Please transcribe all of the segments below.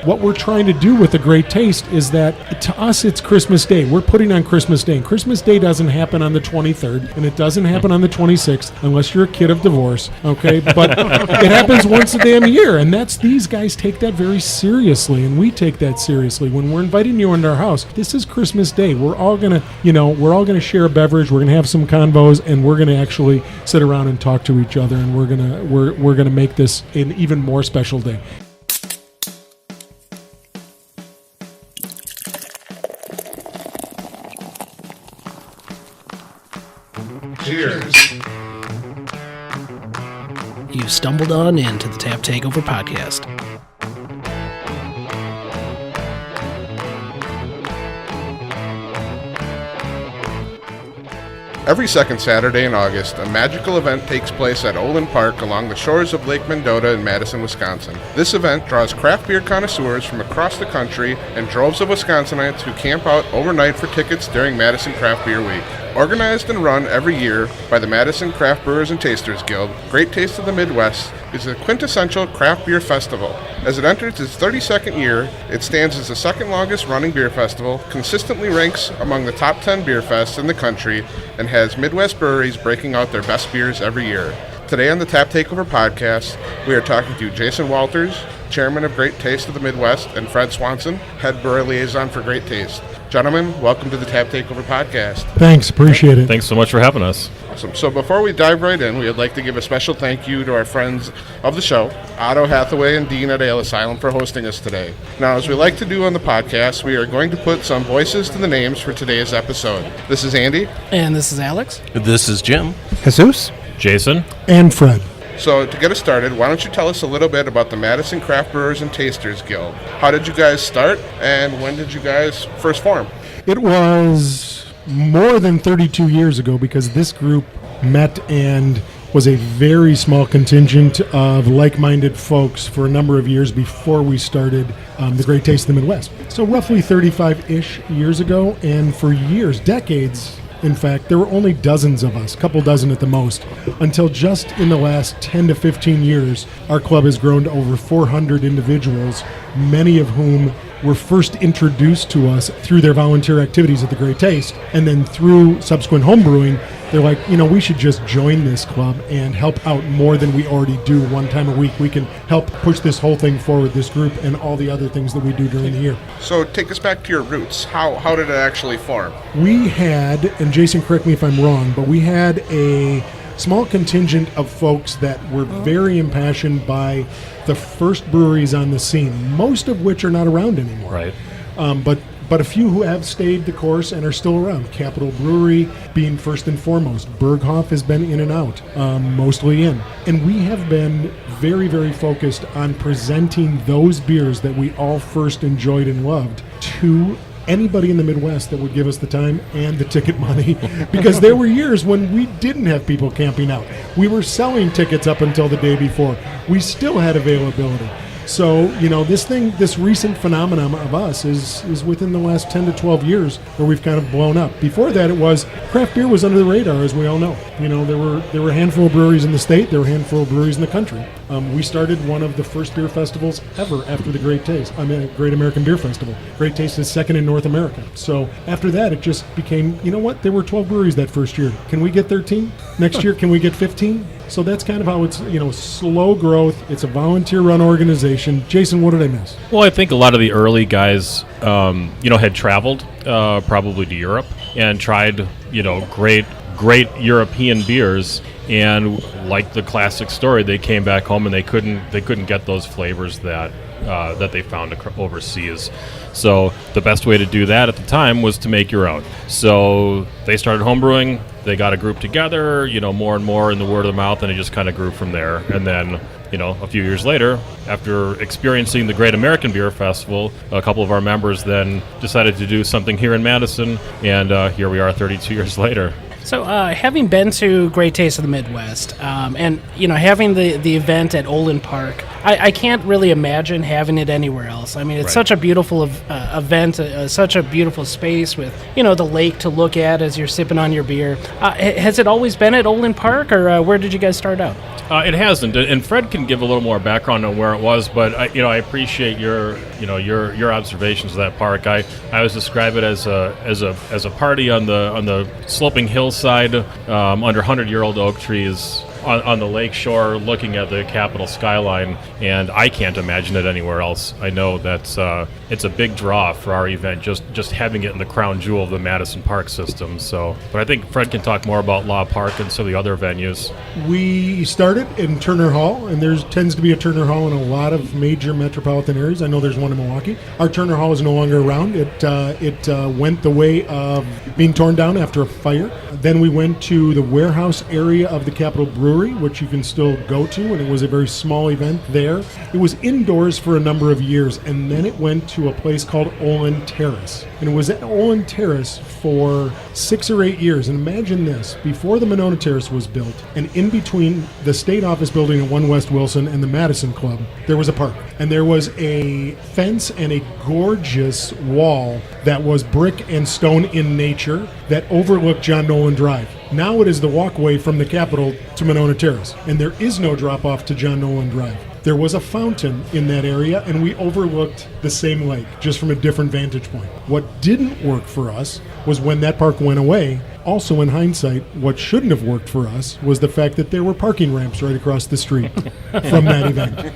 what we're trying to do with the Great Taste is that to us it's Christmas Day. We're putting on Christmas Day. And Christmas Day doesn't happen on the 23rd, and it doesn't happen on the 26th unless you're a kid of divorce, okay? But it happens once a damn year, and these guys take that very seriously, and we take that seriously. When we're inviting you into our house, this is Christmas Day. We're all gonna share a beverage. We're gonna have some convos, and we're gonna actually sit around and talk to each other, and we're gonna make this an even more special day. Cheers. You've stumbled on into the Tap Takeover Podcast. Every second Saturday in August, a magical event takes place at Olin Park along the shores of Lake Mendota in Madison, Wisconsin. This event draws craft beer connoisseurs from across the country and droves of Wisconsinites who camp out overnight for tickets during Madison Craft Beer Week. Organized and run every year by the Madison Craft Brewers and Tasters Guild, Great Taste of the Midwest is a quintessential craft beer festival. As it enters its 32nd year, it stands as the second longest running beer festival, consistently ranks among the top 10 beer fests in the country, and has Midwest breweries breaking out their best beers every year. Today on the Tap Takeover Podcast, we are talking to Jason Walters, Chairman of Great Taste of the Midwest, and Fred Swanson, Head Brewer Liaison for Great Taste. Gentlemen, welcome to the Tap Takeover Podcast. Thanks, appreciate it. Thanks so much for having us. Awesome. So before we dive right in, we would like to give a special thank you to our friends of the show, Otto Hathaway and Dean at Ale Asylum, for hosting us today. Now, as we like to do on the podcast, we are going to put some voices to the names for today's episode. This is Andy. And this is Alex. This is Jim. Jesus. Jason. And Fred. So to get us started, why don't you tell us a little bit about the Madison Craft Brewers and Tasters Guild? How did you guys start, and when did you guys first form? It was more than 32 years ago because this group met and was a very small contingent of like-minded folks for a number of years before we started the Great Taste of the Midwest. So roughly 35-ish years ago, and for years, decades, in fact, there were only dozens of us, a couple dozen at the most, until just in the last 10 to 15 years, our club has grown to over 400 individuals, many of whom were first introduced to us through their volunteer activities at the Great Taste, and then through subsequent homebrewing, they're like, we should just join this club and help out more than we already do one time a week. We can help push this whole thing forward, this group, and all the other things that we do during the year. So take us back to your roots. How did it actually form? We had, and Jason, correct me if I'm wrong, but we had a small contingent of folks that were very impassioned by the first breweries on the scene, most of which are not around anymore. Right. But a few who have stayed the course and are still around. Capital Brewery being first and foremost. Berghoff has been in and out, mostly in. And we have been very, very focused on presenting those beers that we all first enjoyed and loved to anybody in the Midwest that would give us the time and the ticket money, because there were years when we didn't have people camping out. We were selling tickets up until the day before. We still had availability. So, this recent phenomenon of us is within the last 10 to 12 years where we've kind of blown up. Before that, it was craft beer was under the radar, as we all know. There were a handful of breweries in the state. There were a handful of breweries in the country. We started one of the first beer festivals ever after the Great Taste. Great American Beer Festival. Great Taste is second in North America. So after that, it just became, there were 12 breweries that first year. Can we get 13? Next year, can we get 15? So that's kind of how it's, slow growth. It's a volunteer-run organization. Jason, what did I miss? Well, I think a lot of the early guys, had traveled probably to Europe and tried, great European beers. And like the classic story, they came back home and they couldn't get those flavors that they found overseas. So the best way to do that at the time was to make your own. So they started homebrewing. They got a group together, more and more in the word of the mouth, and it just kind of grew from there. And then, a few years later, after experiencing the Great American Beer Festival, a couple of our members then decided to do something here in Madison, and here we are 32 years later. So having been to Great Taste of the Midwest, and having the event at Olin Park, I can't really imagine having it anywhere else. I mean, it's such a beautiful event, such a beautiful space with, the lake to look at as you're sipping on your beer. Has it always been at Olin Park, or where did you guys start out? It hasn't, and Fred can give a little more background on where it was. But I appreciate your observations of that park. I always describe it as a party on the sloping hillside under 100-year-old oak trees on the lake shore, looking at the Capitol skyline, and I can't imagine it anywhere else. I know that's it's a big draw for our event, just having it in the crown jewel of the Madison Park system. So, but I think Fred can talk more about Law Park and some of the other venues. We started in Turner Hall, and there tends to be a Turner Hall in a lot of major metropolitan areas. I know there's one in Milwaukee. Our Turner Hall is no longer around. It went the way of being torn down after a fire. Then we went to the warehouse area of the Capitol Brewery, which you can still go to, and it was a very small event there. It was indoors for a number of years, and then it went to a place called Olin Terrace. And it was at Olin Terrace for 6 or 8 years. And imagine this, before the Monona Terrace was built, and in between the state office building at 1 West Wilson and the Madison Club, there was a park. And there was a fence and a gorgeous wall that was brick and stone in nature that overlooked John Nolan Drive. Now it is the walkway from the Capitol to Monona Terrace, and there is no drop-off to John Nolan Drive. There was a fountain in that area, and we overlooked the same lake, just from a different vantage point. What didn't work for us was when that park went away. Also, in hindsight, what shouldn't have worked for us was the fact that there were parking ramps right across the street from that event.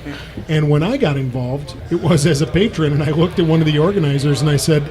And when I got involved, it was as a patron, and I looked at one of the organizers and I said,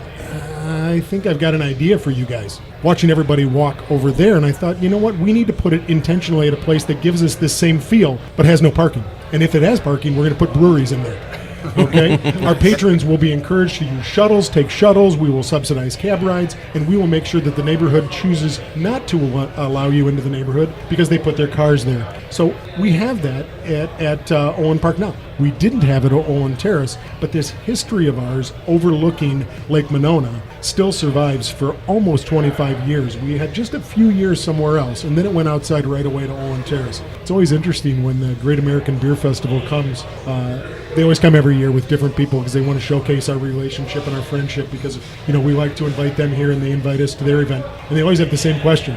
I think I've got an idea for you guys. Watching everybody walk over there, and I thought, you know what, we need to put it intentionally at a place that gives us this same feel, but has no parking. And if it has parking, we're going to put breweries in there. Okay? Our patrons will be encouraged to use shuttles, take shuttles, we will subsidize cab rides, and we will make sure that the neighborhood chooses not to allow you into the neighborhood because they put their cars there. So we have that at Olin Park now. We didn't have it at Olin Terrace, but this history of ours overlooking Lake Monona still survives for almost 25 years. We had just a few years somewhere else, and then it went outside right away to Olin Terrace. It's always interesting when the Great American Beer Festival comes. They always come every year with different people because they want to showcase our relationship and our friendship because, we like to invite them here and they invite us to their event. And they always have the same question.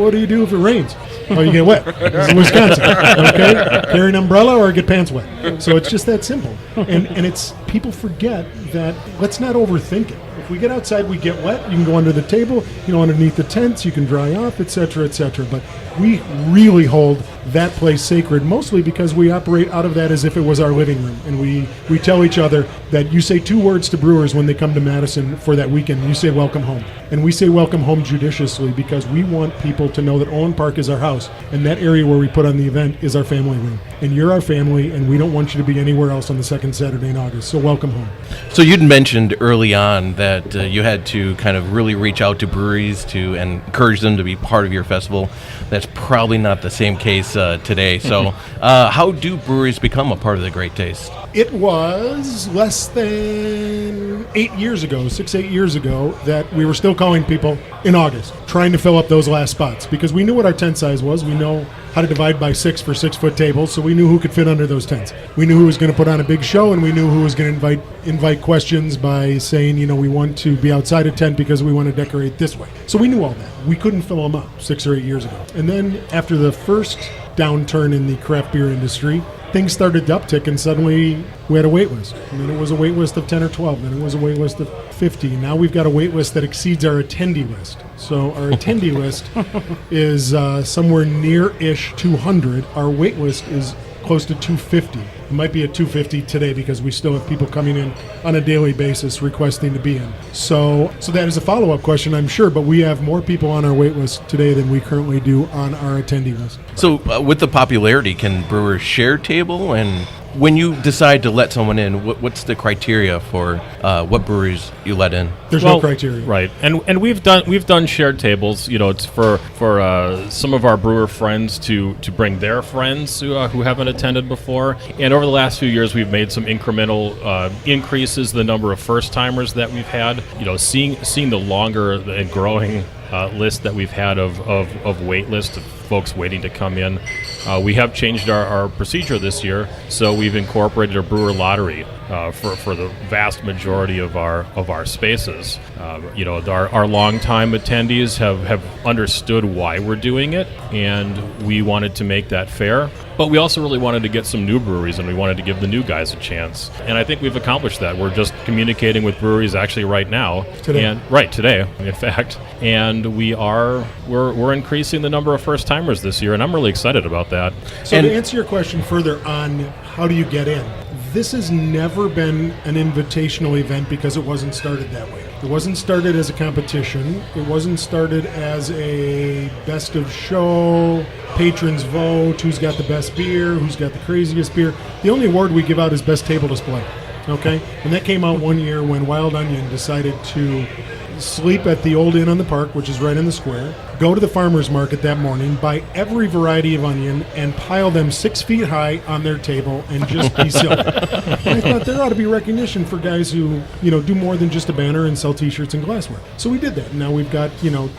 What do you do if it rains? Oh, you get wet. This is Wisconsin. Okay? Carry an umbrella or get pants wet. So it's just that simple. And it's people forget that let's not overthink it. If we get outside, we get wet. You can go under the table, underneath the tents, you can dry off, etc., etc. But we really hold that place sacred, mostly because we operate out of that as if it was our living room. And we tell each other that you say 2 words to brewers when they come to Madison for that weekend. You say welcome home. And we say welcome home judiciously because we want people to know that Olin Park is our house. And that area where we put on the event is our family room. And you're our family, and we don't want you to be anywhere else on the second Saturday in August. So welcome home. So you'd mentioned early on that you had to kind of really reach out to breweries to and encourage them to be part of your festival. That's probably not the same case today. So how do breweries become a part of the Great Taste? It was less than 8 years ago, 6-8 years ago, that we were still calling people in August, trying to fill up those last spots because we knew what our tent size was. We know how to divide by 6 for 6-foot tables, so we knew who could fit under those tents. We knew who was going to put on a big show, and we knew who was going to invite questions by saying, we want to be outside a tent because we want to decorate this way. So we knew all that. We couldn't fill them up 6 or 8 years ago. And then after the first downturn in the craft beer industry, things started to uptick, and suddenly we had a wait list. And then it was a wait list of 10 or 12. Then it was a wait list of 50. Now we've got a wait list that exceeds our attendee list. So our attendee list is somewhere near-ish 200. Our wait list is close to 250. It might be at 250 today because we still have people coming in on a daily basis requesting to be in. So that is a follow-up question, I'm sure, but we have more people on our wait list today than we currently do on our attendee list. So with the popularity, can brewers share table? And when you decide to let someone in, what's the criteria for what breweries you let in? There's no criteria, right? And we've done shared tables. It's for some of our brewer friends to bring their friends who haven't attended before. And over the last few years, we've made some incremental increases in the number of first timers that we've had. Seeing the longer and growing list that we've had of wait list of folks waiting to come in. We have changed our procedure this year, so we've incorporated a brewer lottery for the vast majority of our spaces. Our longtime attendees have understood why we're doing it, and we wanted to make that fair. But we also really wanted to get some new breweries, and we wanted to give the new guys a chance. And I think we've accomplished that. We're just communicating with breweries actually right now. Today, in fact. And we're increasing the number of first timers this year, and I'm really excited about that. So to answer your question further on how do you get in, this has never been an invitational event because it wasn't started that way. It wasn't started as a competition. It wasn't started as a best of show, patrons vote, who's got the best beer, who's got the craziest beer. The only award we give out is best table display. Okay? And that came out one year when Wild Onion decided to sleep at the old Inn on the Park, which is right in the square, go to the farmer's market that morning, buy every variety of onion, and pile them 6 feet high on their table and just be silly. And I thought there ought to be recognition for guys who, do more than just a banner and sell T-shirts and glassware. So we did that. And now we've got,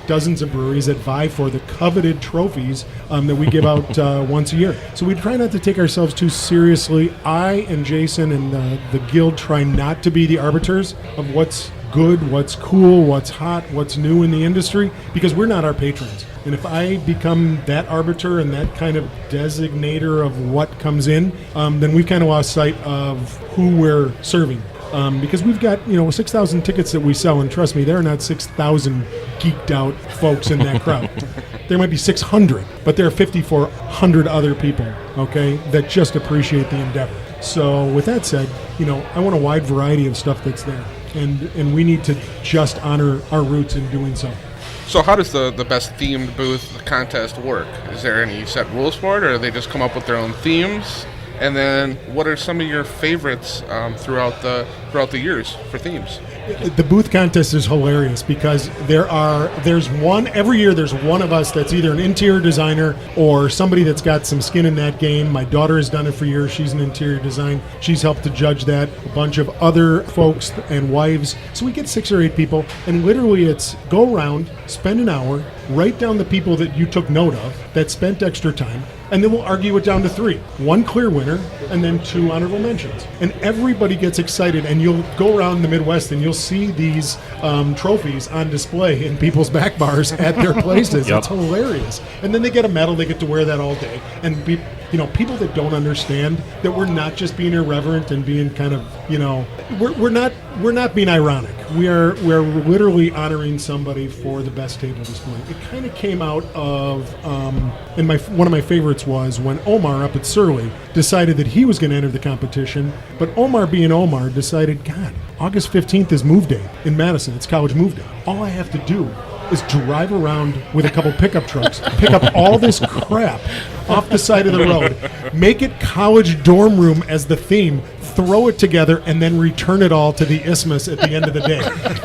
dozens of breweries that vie for the coveted trophies that we give out once a year. So we try not to take ourselves too seriously. I and Jason and the guild try not to be the arbiters of what's good, what's cool, what's hot, what's new in the industry, because we're not our patrons. And if I become that arbiter and that kind of designator of what comes in, then we've kind of lost sight of who we're serving. Because we've got, 6,000 tickets that we sell, and trust me, there are not 6,000 geeked out folks in that crowd. There might be 600, but there are 5,400 other people, okay, that just appreciate the endeavor. So with that said, I want a wide variety of stuff that's there. And we need to just honor our roots in doing so. So how does the best themed booth contest work? Is there any set rules for it, or do they just come up with their own themes? And then what are some of your favorites throughout the years for themes? The booth contest is hilarious because there's one every year. There's one of us that's either an interior designer or somebody that's got some skin in that game. My daughter has done it for years. She's an interior design. She's helped to judge that. A bunch of other folks and wives. So we get 6 or 8 people, and literally it's go around, spend an hour, write down the people that you took note of that spent extra time, and then we'll argue it down to 3. 1 clear winner, and then 2 honorable mentions. And everybody gets excited, and you'll go around the Midwest and you'll see these trophies on display in people's back bars at their places. Yep. It's hilarious. And then they get a medal, they get to wear that all day. And people that don't understand that we're not just being irreverent and being kind of, we're not being ironic. We're literally honoring somebody for the best table display. It kind of came out of, and one of my favorites was when Omar up at Surly decided that he was going to enter the competition, but Omar being Omar decided, God, August 15th is move day in Madison. It's college move day. All I have to do is drive around with a couple pickup trucks, pick up all this crap off the side of the road, make it college dorm room as the theme, throw it together, and then return it all to the Isthmus at the end of the day.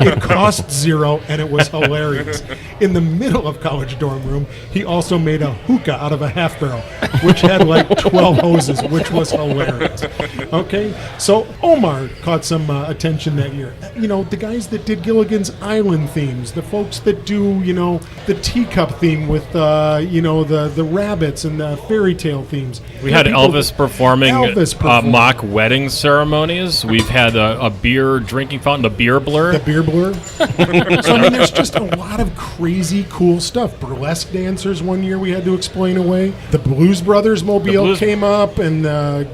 It cost $0, and it was hilarious. In the middle of college dorm room, he also made a hookah out of a half barrel, which had like 12 hoses, which was hilarious. Okay, so Omar caught some attention that year. The guys that did Gilligan's Island themes, the folks that do, the teacup theme with, the rabbits and the fairy tale themes. We had Elvis performing mock wedding ceremonies. We've had a beer drinking fountain, the Beer Blur. The Beer Blur. So, there's just a lot of crazy, cool stuff. Burlesque dancers one year we had to explain away. The Blues Brothers mobile came up, and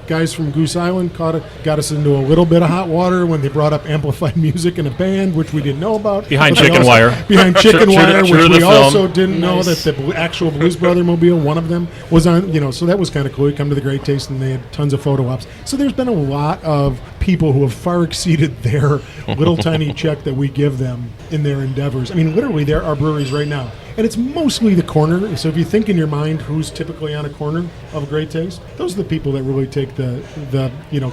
guys from Goose Island got us into a little bit of hot water when they brought up amplified music in a band, which we didn't know about. Behind Chicken Wire, which we also didn't know that the actual Blues Brother mobile, one of them, was on, so that was kind of cool. You come to the Great Taste, and they had tons of photo ops. So there's been a lot of people who have far exceeded their little tiny check that we give them in their endeavors. Literally, there are breweries right now, and it's mostly the corner. So if you think in your mind who's typically on a corner of a Great Taste, those are the people that really take the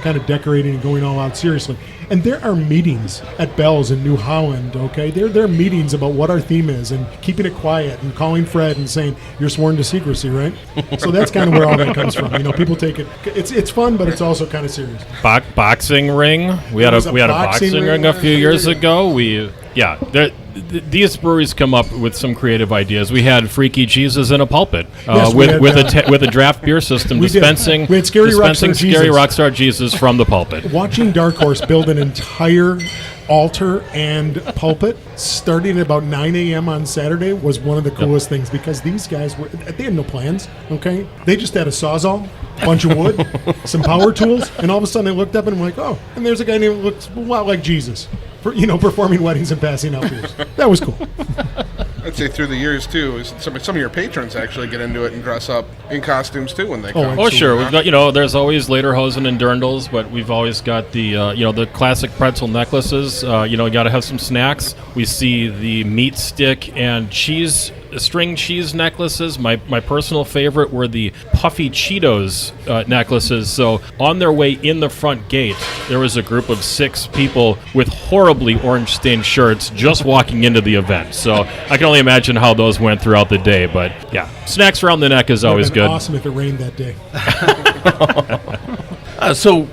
kind of decorating and going all out seriously. And there are meetings at Bell's in New Holland, okay? There are meetings about what our theme is and keeping it quiet and calling Fred and saying, you're sworn to secrecy, right? So that's kind of where all that comes from. People take it's fun, but it's also kind of serious. Boxing ring. We had a boxing ring a few years ago. these breweries come up with some creative ideas. We had Freaky Jesus in a pulpit Yes, with a draft beer system We did. dispensing We had Scary Rockstar Scary Jesus. Rockstar Jesus from the pulpit. Watching Dark Horse build an entire altar and pulpit starting at about 9 a.m. on Saturday was one of the coolest things, because these guys they had no plans, okay? They just had a Sawzall, bunch of wood, some power tools, and all of a sudden they looked up and I'm like, oh, and there's a guy named looks a lot like Jesus, performing weddings and passing out beers. That was cool. I'd say through the years too, some of your patrons actually get into it and dress up in costumes too when they come. Oh, sure. We've got, there's always lederhosen and dirndls, but we've always got the, the classic pretzel necklaces. You got to have some snacks. We see the meat stick and string cheese necklaces. My personal favorite were the puffy Cheetos necklaces. So on their way in the front gate, there was a group of 6 people with horribly orange-stained shirts just walking into the event. So I can only imagine how those went throughout the day. But yeah, snacks around the neck is always good. Awesome if it rained that day. So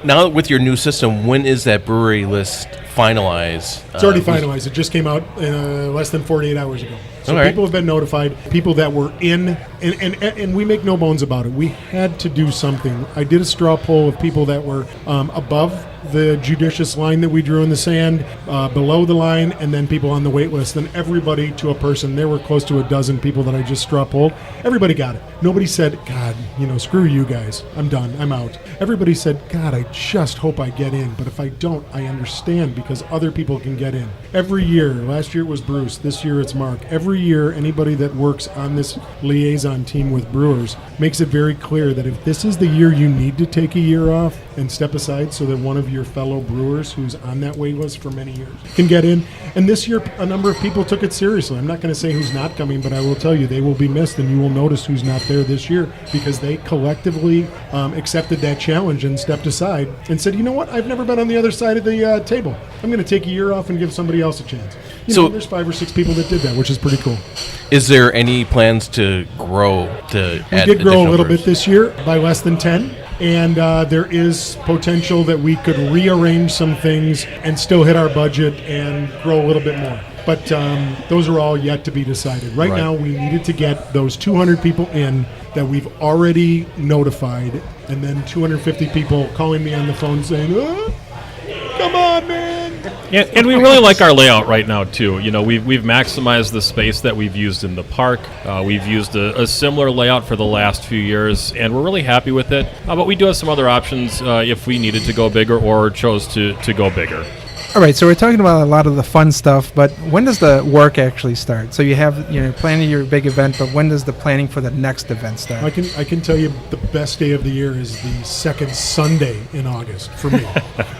now with your new system, when is that brewery list finalized? It's already finalized. It just came out less than 48 hours ago. So Okay. people have been notified. People that were in, and we make no bones about it. We had to do something. I did a straw poll of people that were above the judicious line that we drew in the sand, below the line, and then people on the wait list. And everybody to a person, there were close to a dozen people that I just straw polled. Everybody got it. Nobody said, God, screw you guys. I'm done. I'm out. Everybody said, God, I just hope I get in. But if I don't, I understand, because other people can get in. Every year, last year it was Bruce, this year it's Mark. Every year, anybody that works on this liaison team with brewers makes it very clear that if this is the year you need to take a year off and step aside so that one of your fellow brewers who's on that wait list for many years can get in. And this year, a number of people took it seriously. I'm not going to say who's not coming, but I will tell you they will be missed, and you will notice who's not there this year, because they collectively accepted that challenge and stepped aside and said, you know what, I've never been on the other side of the table. I'm going to take a year off and give somebody else a chance. There's 5 or 6 people that did that, which is pretty cool. Is there any plans to grow, to We add did grow a additional little brewers? bit this year by less than 10. And there is potential that we could rearrange some things and still hit our budget and grow a little bit more. But those are all yet to be decided. Right now, we needed to get those 200 people in that we've already notified, and then 250 people calling me on the phone saying, come on, man. Yeah, and we really like our layout right now too. We've maximized the space that we've used in the park. We've used a similar layout for the last few years, and we're really happy with it. But we do have some other options if we needed to go bigger or chose to go bigger. All right, so we're talking about a lot of the fun stuff, but when does the work actually start? So you have, planning your big event, but when does the planning for the next event start? I can tell you the best day of the year is the second Sunday in August for me.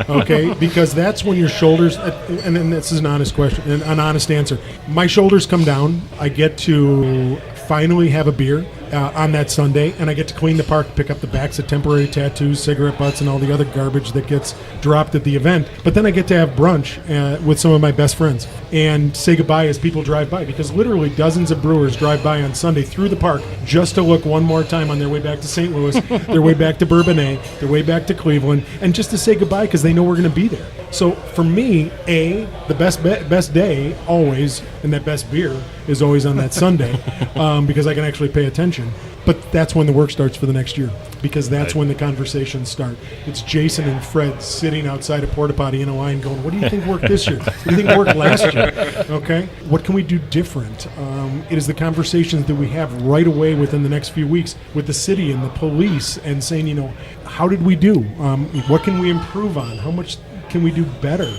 Okay, because that's when your shoulders, and then this is an honest question, an honest answer. My shoulders come down. I get to finally have a beer on that Sunday, and I get to clean the park, pick up the backs of temporary tattoos, cigarette butts, and all the other garbage that gets dropped at the event. But then I get to have brunch with some of my best friends and say goodbye as people drive by, because literally dozens of brewers drive by on Sunday through the park just to look one more time on their way back to St. Louis, their way back to Bourbonnais, their way back to Cleveland, and just to say goodbye because they know we're going to be there. So for me, the best day always, and that best beer is always on that Sunday, because I can actually pay attention. But that's when the work starts for the next year, because that's when the conversations start. It's Jason and Fred sitting outside a porta potty in a line going, what do you think worked this year? What do you think worked last year? Okay? What can we do different? It is the conversations that we have right away within the next few weeks with the city and the police, and saying, how did we do? What can we improve on? How much can we do better?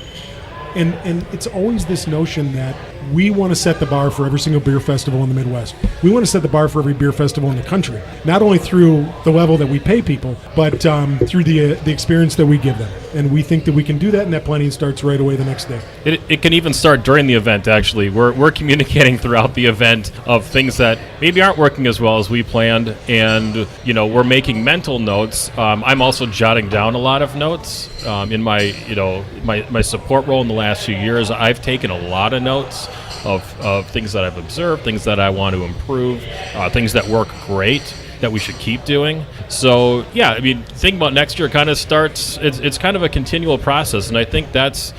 And it's always this notion that we want to set the bar for every single beer festival in the Midwest. We want to set the bar for every beer festival in the country, not only through the level that we pay people, but through the experience that we give them. And we think that we can do that, and that planning starts right away the next day. It can even start during the event, actually. We're communicating throughout the event of things that maybe aren't working as well as we planned, and we're making mental notes. I'm also jotting down a lot of notes in my my support role in the last few years. I've taken a lot of notes of things that I've observed, things that I want to improve, things that work great that we should keep doing. So yeah, thinking about next year kind of starts. It's kind of a continual process, and I think that's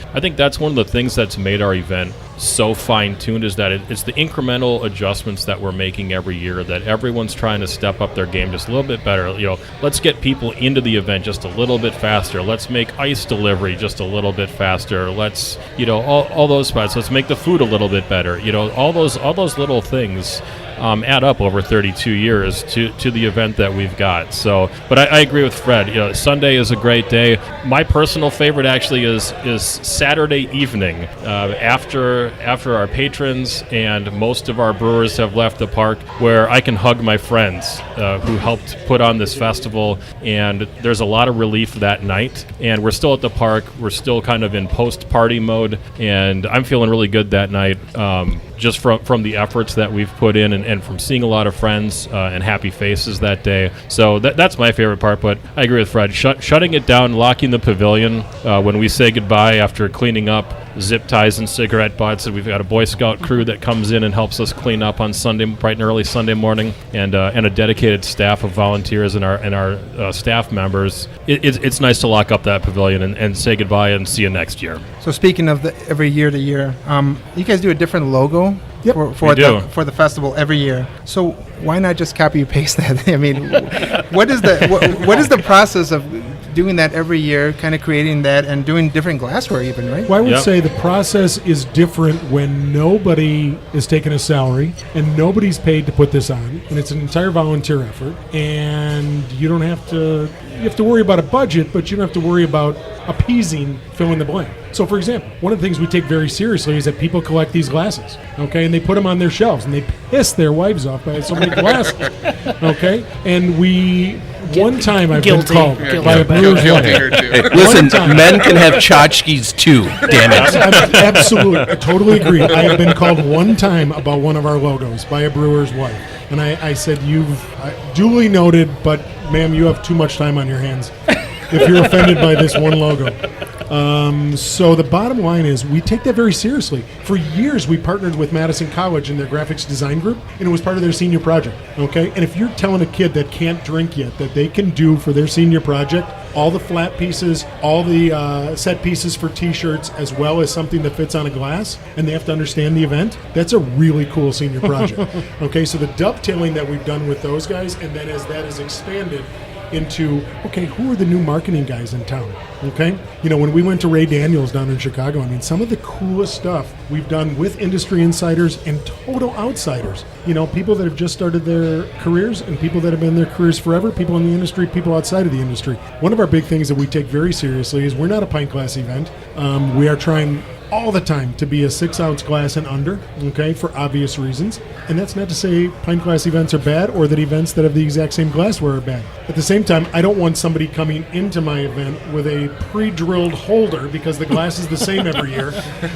one of the things that's made our event so fine-tuned is that it's the incremental adjustments that we're making every year, that everyone's trying to step up their game just a little bit better. Let's get people into the event just a little bit faster. Let's make ice delivery just a little bit faster. Let's, all those spots. Let's make the food a little bit better. All those little things add up over 32 years to the event that we've got. So, but I agree with Fred. Sunday is a great day. My personal favorite actually is Saturday evening after our patrons and most of our brewers have left the park, where I can hug my friends who helped put on this festival, and there's a lot of relief that night. And we're still at the park. We're still kind of in post-party mode, and I'm feeling really good that night. Just from the efforts that we've put in and from seeing a lot of friends and happy faces that day. So that's my favorite part, but I agree with Fred. Shutting it down, locking the pavilion when we say goodbye after cleaning up zip ties and cigarette butts. And we've got a Boy Scout crew that comes in and helps us clean up on Sunday, bright and early Sunday morning, and a dedicated staff of volunteers and our staff members. It's nice to lock up that pavilion and say goodbye and see you next year. So speaking of the every year to year, you guys do a different logo for the festival every year. So why not just copy paste that? I mean, what is the process of doing that every year, kind of creating that and doing different glassware even, right? Well, I would say the process is different when nobody is taking a salary and nobody's paid to put this on, and it's an entire volunteer effort, and you have to worry about a budget, but you don't have to worry about appeasing fill in the blank. So, for example, one of the things we take very seriously is that people collect these glasses, okay, and they put them on their shelves, and they piss their wives off by so many glasses, okay? And one time I've been called by a brewer's wife. Hey, listen, men can have tchotchkes too, damn it. Absolutely, I totally agree. I have been called one time about one of our logos by a brewer's wife, and I said, duly noted, but ma'am, you have too much time on your hands if you're offended by this one logo. So the bottom line is we take that very seriously. For years, we partnered with Madison College in their graphics design group, and it was part of their senior project, okay? And if you're telling a kid that can't drink yet that they can do for their senior project all the flat pieces, all the set pieces for T-shirts, as well as something that fits on a glass, and they have to understand the event, that's a really cool senior project, okay? So the dovetailing that we've done with those guys, and then as that has expanded into, okay, who are the new marketing guys in town, okay? When we went to Ray Daniels down in Chicago, some of the coolest stuff we've done with industry insiders and total outsiders, people that have just started their careers and people that have been in their careers forever, people in the industry, people outside of the industry. One of our big things that we take very seriously is we're not a pint glass event. We are trying all the time to be a 6-ounce glass and under, okay, for obvious reasons. And that's not to say pint glass events are bad or that events that have the exact same glassware are bad. At the same time, I don't want somebody coming into my event with a pre-drilled holder because the glass is the same every year,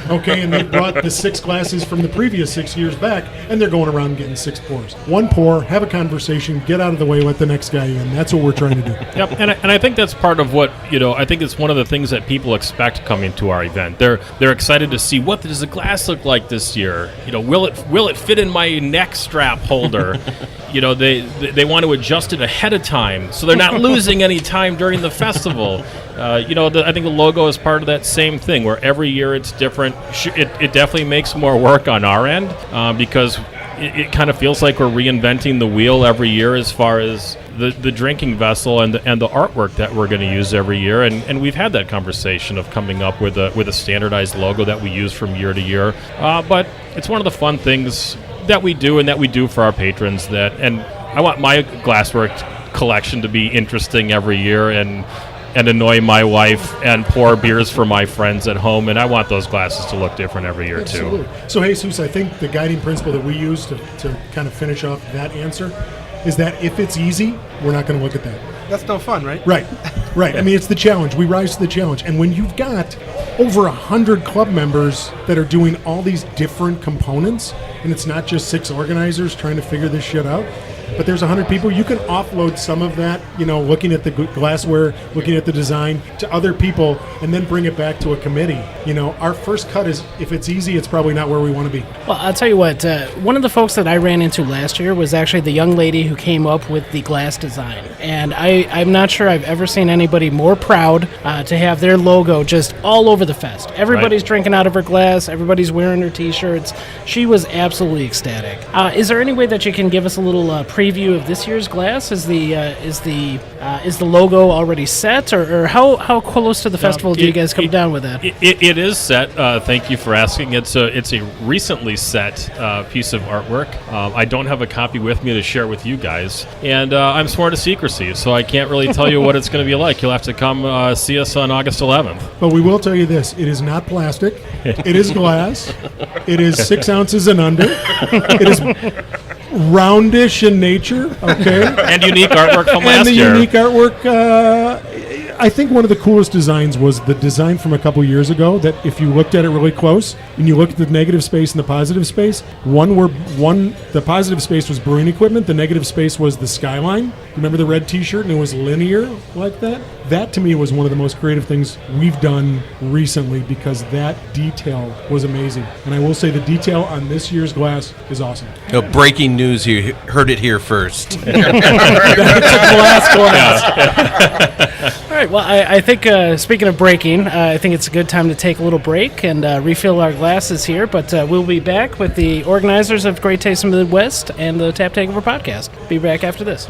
okay, and they brought the 6 glasses from the previous 6 years back, and they're going around getting 6 pours. One pour, have a conversation, get out of the way, let the next guy in. That's what we're trying to do. Yep, and I think that's part of what, I think it's one of the things that people expect coming to our event. They're excited to see, what does the glass look like this year? Will it fit in my neck strap holder? They want to adjust it ahead of time so they're not losing any time during the festival. I think the logo is part of that same thing, where every year it's different. It definitely makes more work on our end because it kind of feels like we're reinventing the wheel every year as far as the drinking vessel and the artwork that we're going to use every year, and we've had that conversation of coming up with a standardized logo that we use from year to year. But it's one of the fun things that we do and that we do for our patrons. And I want my glassware collection to be interesting every year and annoy my wife and pour beers for my friends at home, and I want those glasses to look different every year. Absolutely. Too. So Jesus, I think the guiding principle that we use to kind of finish off that answer is that if it's easy, we're not going to look at that. That's no fun, right? Right. It's the challenge. We rise to the challenge. And when you've got over 100 club members that are doing all these different components, and it's not just 6 organizers trying to figure this shit out, but there's 100 people. You can offload some of that, looking at the glassware, looking at the design, to other people, and then bring it back to a committee. Our first cut is, if it's easy, it's probably not where we want to be. Well, I'll tell you what, one of the folks that I ran into last year was actually the young lady who came up with the glass design. And I'm not sure I've ever seen anybody more proud to have their logo just all over the fest. Everybody's drinking out of her glass. Everybody's wearing her T-shirts. She was absolutely ecstatic. Is there any way that you can give us a little preview of this year's glass? Is the logo already set, or how close to the festival do you guys come down with that? It is set. Thank you for asking. It's a recently set piece of artwork. I don't have a copy with me to share with you guys, and I'm sworn to secrecy, so I can't really tell you what it's going to be like. You'll have to come see us on August 11th. But we will tell you this: it is not plastic. It is glass. It is 6 ounces and under. It is roundish in nature. Okay. And unique artwork from last year. And the unique artwork. I think one of the coolest designs was the design from a couple years ago, that if you looked at it really close and you looked at the negative space and the positive space, the positive space was brewing equipment, the negative space was the skyline. Remember the red T-shirt, and it was linear like that? That to me was one of the most creative things we've done recently, because that detail was amazing. And I will say the detail on this year's glass is awesome. Breaking news, you heard it here first. It's a glass. All right. Well, I think, speaking of breaking, I think it's a good time to take a little break and refill our glasses here. But we'll be back with the organizers of Great Taste in the Midwest and the Tap Takeover Podcast. Be back after this.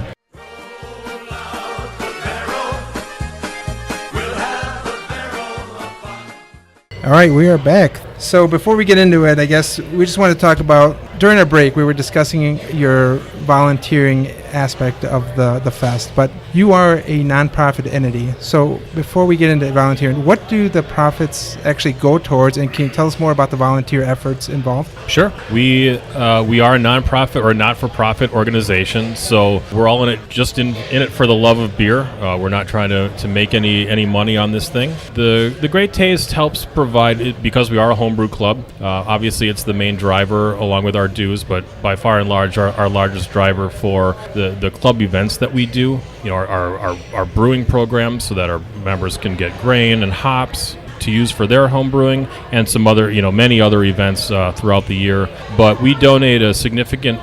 All right, we are back. So before we get into it, I guess we just want to talk about, during our break, we were discussing your volunteering aspect of the fest, but you are a nonprofit entity. So before we get into volunteering, what do the profits actually go towards, and can you tell us more about the volunteer efforts involved? Sure. We are a nonprofit or not-for-profit organization, so we're all in it just in it for the love of beer. We're not trying to make any money on this thing. The Great Taste helps provide it because we are a homebrew club. Obviously, it's the main driver along with our dues, but by far and large, our largest driver for the club events that we do, our brewing programs, so that our members can get grain and hops to use for their home brewing, and some other, many other events throughout the year. But we donate a significant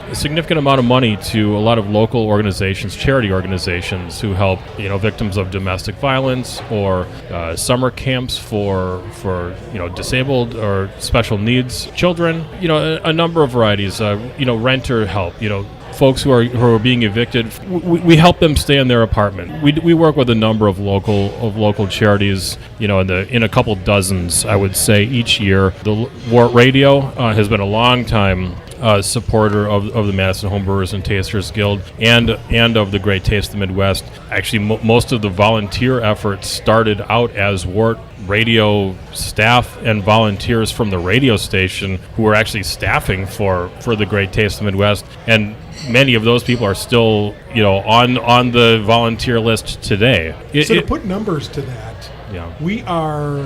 amount of money to a lot of local organizations, charity organizations, who help, victims of domestic violence, or summer camps for disabled or special needs children. A number of varieties. Renter help. Folks who are being evicted, we help them stay in their apartment. We work with a number of local charities, in a couple dozens, I would say, each year. The Wart Radio has been a long time supporter of the Madison Homebrewers and Tasters Guild and of the Great Taste of the Midwest. Actually, most of the volunteer efforts started out as Wart Radio staff and volunteers from the radio station who were actually staffing for the Great Taste of the Midwest, and many of those people are still on the volunteer list today. To put numbers to that, we are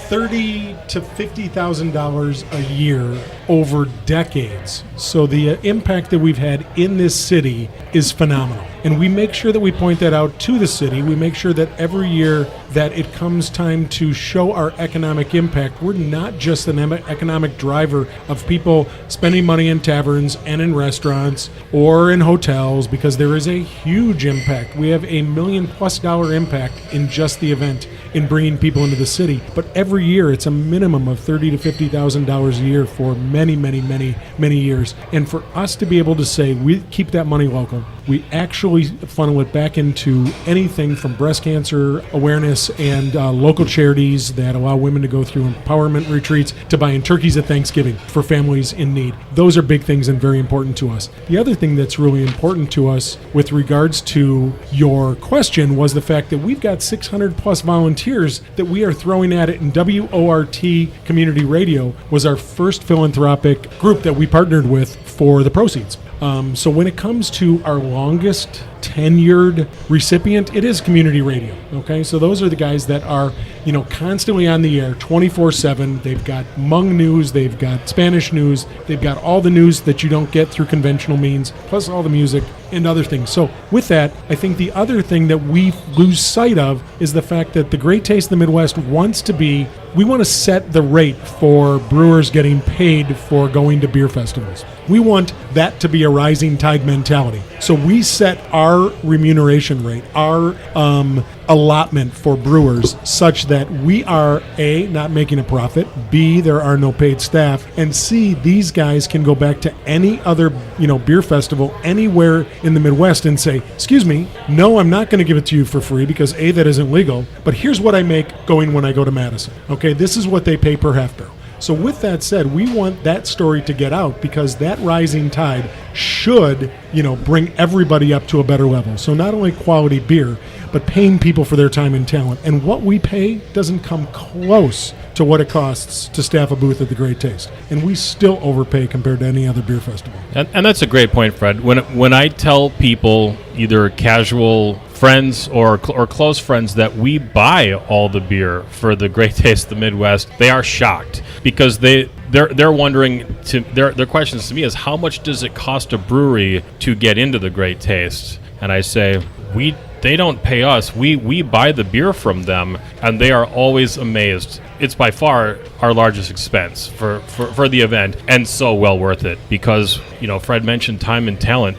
$30,000 to $50,000 a year over decades. So the impact that we've had in this city is phenomenal. And we make sure that we point that out to the city. We make sure that every year that it comes time to show our economic impact, we're not just an economic driver of people spending money in taverns and in restaurants or in hotels, because there is a huge impact. We have $1 million+ impact in just the event in bringing people into the city. But every year it's a minimum of $30,000 to $50,000 a year for many, many, many, many years. And for us to be able to say we keep that money local, we actually funnel it back into anything from breast cancer awareness and local charities that allow women to go through empowerment retreats, to buying turkeys at Thanksgiving for families in need. Those are big things and very important to us. The other thing that's really important to us with regards to your question was the fact that we've got 600+ volunteers that we are throwing at it, and WORT Community Radio was our first philanthropic group that we partnered with for the proceeds. So when it comes to our longest tenured recipient, it is community radio. Okay, so those are the guys that are, constantly on the air 24/7. They've got Hmong news, they've got Spanish news, they've got all the news that you don't get through conventional means, plus all the music and other things. So with that, I think the other thing that we lose sight of is the fact that the Great Taste of the Midwest we want to set the rate for brewers getting paid for going to beer festivals. We want that to be a rising tide mentality. So we set our remuneration rate, our allotment for brewers such that we are A, not making a profit, B, there are no paid staff, and C, these guys can go back to any other beer festival anywhere in the Midwest and say, excuse me, no, I'm not going to give it to you for free because A, that isn't legal, but here's what I make going when I go to Madison. Okay, this is what they pay per half barrel. So with that said, we want that story to get out because that rising tide should, bring everybody up to a better level. So not only quality beer, but paying people for their time and talent. And what we pay doesn't come close to what it costs to staff a booth at the Great Taste. And we still overpay compared to any other beer festival. And that's a great point, Fred. When I tell people, either casual friends or close friends, that we buy all the beer for the Great Taste of the Midwest, they are shocked because they're wondering. Their questions to me is, how much does it cost a brewery to get into the Great Taste? And I say, they don't pay us. We buy the beer from them, and they are always amazed. It's by far our largest expense for the event, and so well worth it because, Fred mentioned time and talent.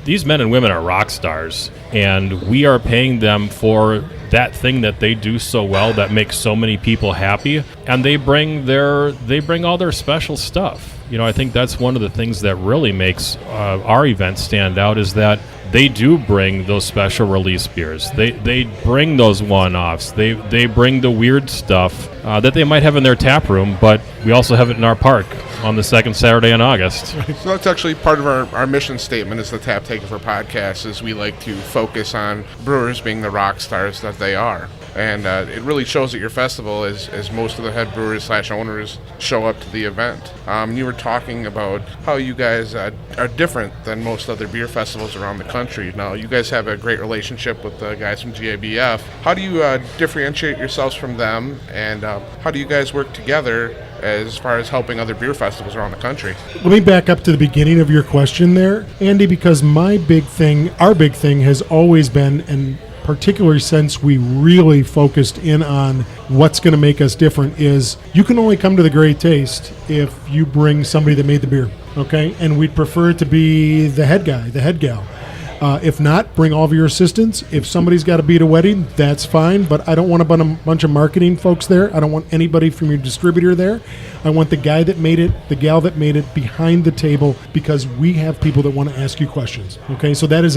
These men and women are rock stars, and we are paying them for that thing that they do so well that makes so many people happy, and they bring all their special stuff. I think that's one of the things that really makes our event stand out is that they do bring those special release beers. They bring those one-offs. They bring the weird stuff that they might have in their tap room, but we also have it in our park on the second Saturday in August. So that's actually part of our mission statement is the Tap Takeover Podcast, is we like to focus on brewers being the rock stars that they are. And it really shows at your festival as most of the head brewers / owners show up to the event. You were talking about how you guys are different than most other beer festivals around the country. Now, you guys have a great relationship with the guys from GABF. How do you differentiate yourselves from them, and how do you guys work together as far as helping other beer festivals around the country? Let me back up to the beginning of your question there, Andy, because our big thing has always been, and particularly since we really focused in on what's going to make us different, is you can only come to the Great Taste if you bring somebody that made the beer, okay? And we'd prefer it to be the head guy, the head gal. If not, bring all of your assistants. If somebody's got to be at a wedding, that's fine, but I don't want a bunch of marketing folks there. I don't want anybody from your distributor there. I want the guy that made it, the gal that made it behind the table, because we have people that want to ask you questions. Okay, so that is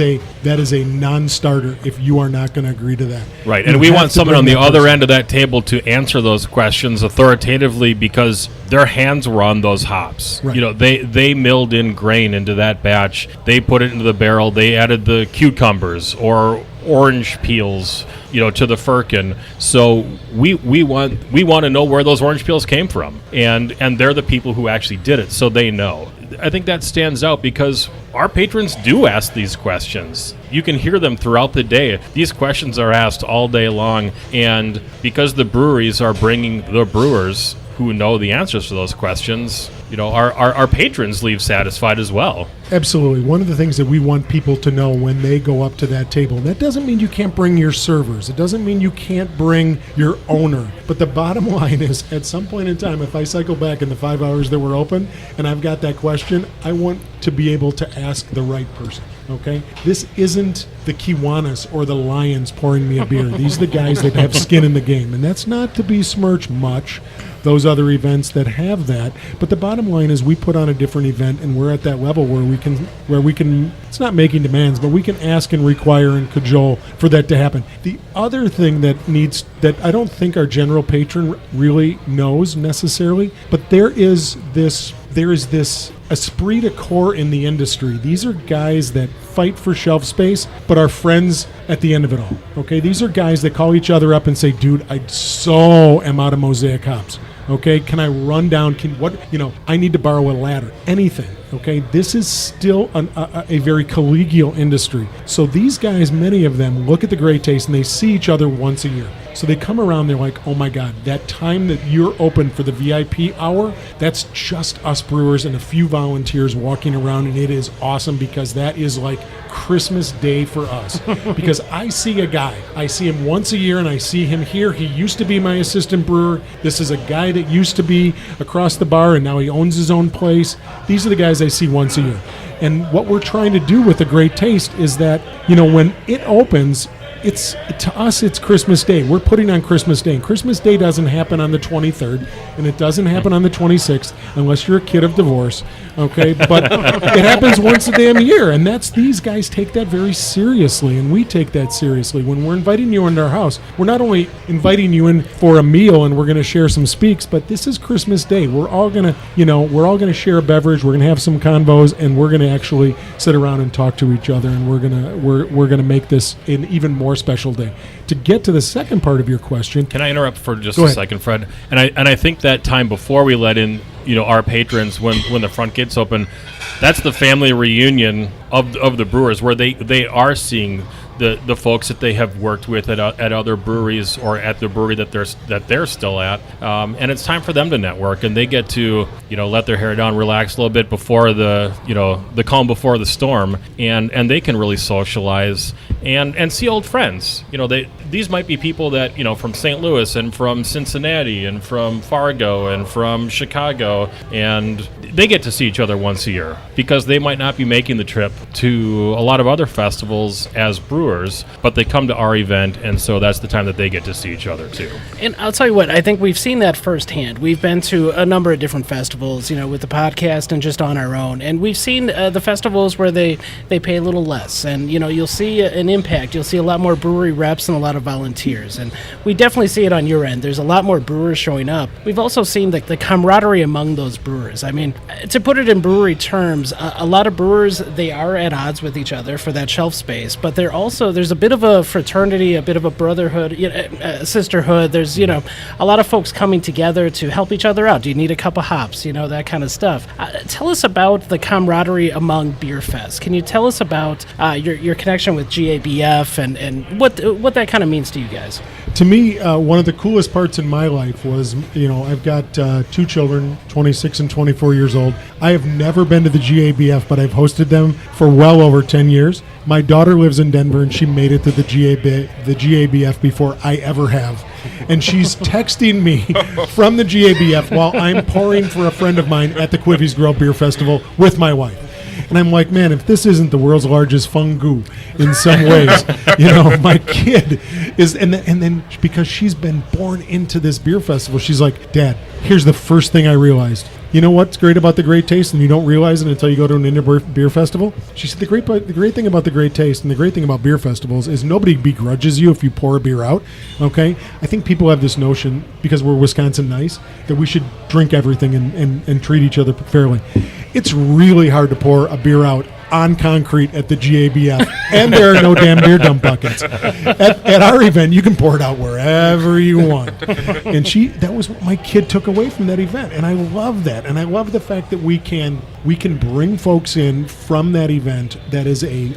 a non-starter if you are not going to agree to that. Right, and we want someone on the other end of that table to answer those questions authoritatively because their hands were on those hops. Right. They milled in grain into that batch. They put it into the barrel. They added the cucumbers or orange peels, to the firkin. So we want to know where those orange peels came from, and they're the people who actually did it, so they know. I think that stands out because our patrons do ask these questions. You can hear them throughout the day. These questions are asked all day long, and because the breweries are bringing the brewers who know the answers to those questions, our patrons leave satisfied as well. Absolutely. One of the things that we want people to know when they go up to that table, that doesn't mean you can't bring your servers. It doesn't mean you can't bring your owner. But the bottom line is, at some point in time, if I cycle back in the 5 hours that we're open and I've got that question, I want to be able to ask the right person. Okay? This isn't the Kiwanis or the Lions pouring me a beer. These are the guys that have skin in the game. And that's not to besmirch much those other events that have that, but the bottom line is we put on a different event, and we're at that level where we can it's not making demands, but we can ask and require and cajole for that to happen. The other thing that I don't think our general patron really knows necessarily, but there is this esprit de corps in the industry. These are guys that fight for shelf space, but are friends at the end of it all. Okay, these are guys that call each other up and say, "Dude, I so am out of Mosaic hops. Okay, can I run down? I need to borrow a ladder. Anything." Okay, this is still a very collegial industry. So these guys, many of them, look at the Great Taste and they see each other once a year. So they come around, they're like, oh my God, that time that you're open for the VIP hour, that's just us brewers and a few volunteers walking around, and it is awesome because that is like Christmas Day for us. Because I see a guy, I see him once a year and I see him here. He used to be my assistant brewer. This is a guy that used to be across the bar and now he owns his own place. These are the guys I see once a year. And what we're trying to do with the Great Taste is that, when it opens, to us it's Christmas Day. We're putting on Christmas Day. And Christmas Day doesn't happen on the 23rd, and it doesn't happen on the 26th unless you're a kid of divorce. Okay, but it happens once a damn year, and these guys take that very seriously, and we take that seriously. When we're inviting you into our house, we're not only inviting you in for a meal and we're going to share some speaks, but this is Christmas Day. We're all going to share a beverage. We're going to have some convos, and we're going to actually sit around and talk to each other, and we're going to make this an even more special day. To get to the second part of your question, can I interrupt for just a second, Fred? And I think that time before we let in our patrons, when the front gates open, that's the family reunion of the brewers, where they are seeing the folks that they have worked with at other breweries or at the brewery that they're still at, and it's time for them to network, and they get to let their hair down, relax a little bit before the calm before the storm, and they can really socialize and see old friends. These might be people that from St. Louis and from Cincinnati and from Fargo and from Chicago, and they get to see each other once a year because they might not be making the trip to a lot of other festivals as brewers, but they come to our event, and so that's the time that they get to see each other too. And I'll tell you what, I think we've seen that firsthand. We've been to a number of different festivals, with the podcast and just on our own, and we've seen the festivals where they pay a little less, and you'll see an impact. You'll see a lot more brewery reps and a lot of volunteers, and we definitely see it on your end. There's a lot more brewers showing up. We've also seen the camaraderie among those brewers. I mean, to put it in brewery terms, a lot of brewers, they are at odds with each other for that shelf space, but there's a bit of a fraternity, a bit of a brotherhood, a sisterhood. There's a lot of folks coming together to help each other out. Do you need a cup of hops? That kind of stuff. Tell us about the camaraderie among Beer Fest. Can you tell us about your connection with GABF and what that kind of means to you guys? To me, one of the coolest parts in my life was, I've got two children, 26 and 24 years old. I have never been to the GABF, but I've hosted them for well over 10 years. My daughter lives in Denver, and she made it to the GABF before I ever have. And she's texting me from the GABF while I'm pouring for a friend of mine at the Quivy's Grill Beer Festival with my wife. And I'm like, man, if this isn't the world's largest fungu in some ways, my kid is, and then because she's been born into this beer festival, she's like, Dad, here's the first thing I realized. You know what's great about the Great Taste, and you don't realize it until you go to an indoor beer festival? She said the great thing about the Great Taste and the great thing about beer festivals is nobody begrudges you if you pour a beer out, okay? I think people have this notion, because we're Wisconsin nice, that we should drink everything and treat each other fairly. It's really hard to pour a beer out on concrete at the GABF, and there are no damn beer dump buckets. At our event, you can pour it out wherever you want. And that was what my kid took away from that event, and I love that. And I love the fact that we can bring folks in from that event that is a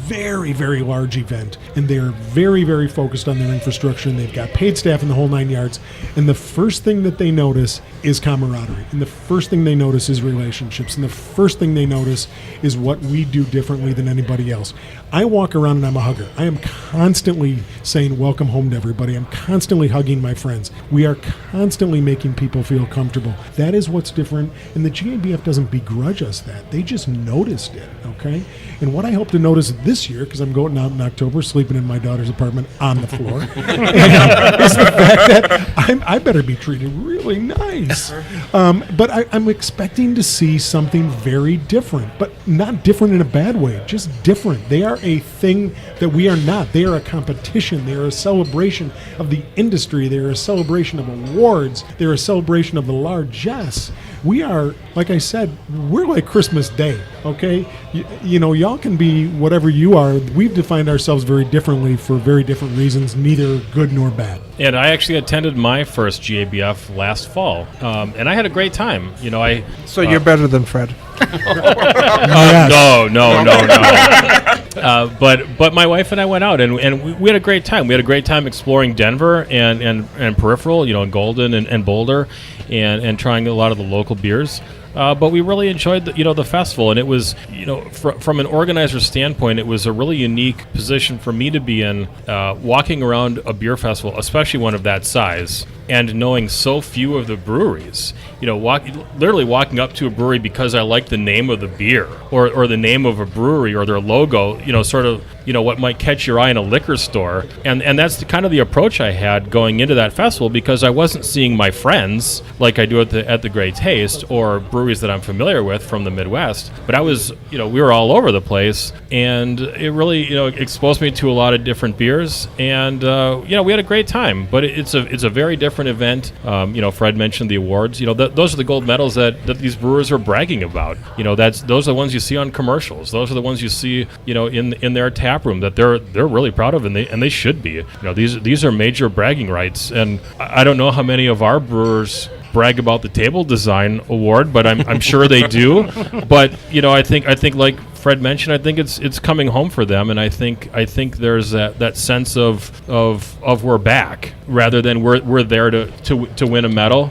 very, very large event, and they're very, very focused on their infrastructure, and they've got paid staff in the whole 9 yards. And the first thing that they notice is camaraderie, and the first thing they notice is relationships, and the first thing they notice is what we do differently than anybody else. I walk around and I'm a hugger. I am constantly saying welcome home to everybody. I'm constantly hugging my friends. We are constantly making people feel comfortable. That is what's different, and the GABF doesn't begrudge us that. They just noticed it, okay? And what I hope to notice this year, because I'm going out in October, sleeping in my daughter's apartment on the floor, is the fact that I better be treated really nice. But I'm expecting to see something very different, but not different in a bad way, just different. They are a thing that we are not. They are a competition. They are a celebration of the industry. They are a celebration of awards. They're a celebration of the largesse. We are, like I said, we're like Christmas Day, okay? You know, y'all can be whatever you are. We've defined ourselves very differently for very different reasons, neither good nor bad. And I actually attended my first GABF last fall, and I had a great time. You know, So you're better than Fred. Yes. No. But my wife and I went out, and we had a great time. We had a great time exploring Denver and peripheral, you know, in Golden and Boulder, and trying a lot of the local beers. But we really enjoyed the festival, and it was, you know, from an organizer standpoint, it was a really unique position for me to be in, walking around a beer festival, especially one of that size, and knowing so few of the breweries. You know, literally walking up to a brewery because I like the name of the beer or the name of a brewery or their logo, you know, sort of, you know, what might catch your eye in a liquor store. And that's kind of the approach I had going into that festival, because I wasn't seeing my friends like I do at the Great Taste or breweries that I'm familiar with from the Midwest. But I was, you know, we were all over the place, and it really, you know, exposed me to a lot of different beers. And, you know, we had a great time, but it's a very different event. You know, Fred mentioned the awards. You know, those are the gold medals that these brewers are bragging about. You know, those are the ones you see on commercials. Those are the ones you see, you know, in their tap room that they're really proud of, and they should be. You know, these are major bragging rights, and I don't know how many of our brewers brag about the table design award, but I'm sure they do. But you know, I think like Fred mentioned, I think it's coming home for them, and I think there's that sense of we're back rather than we're there to win a medal,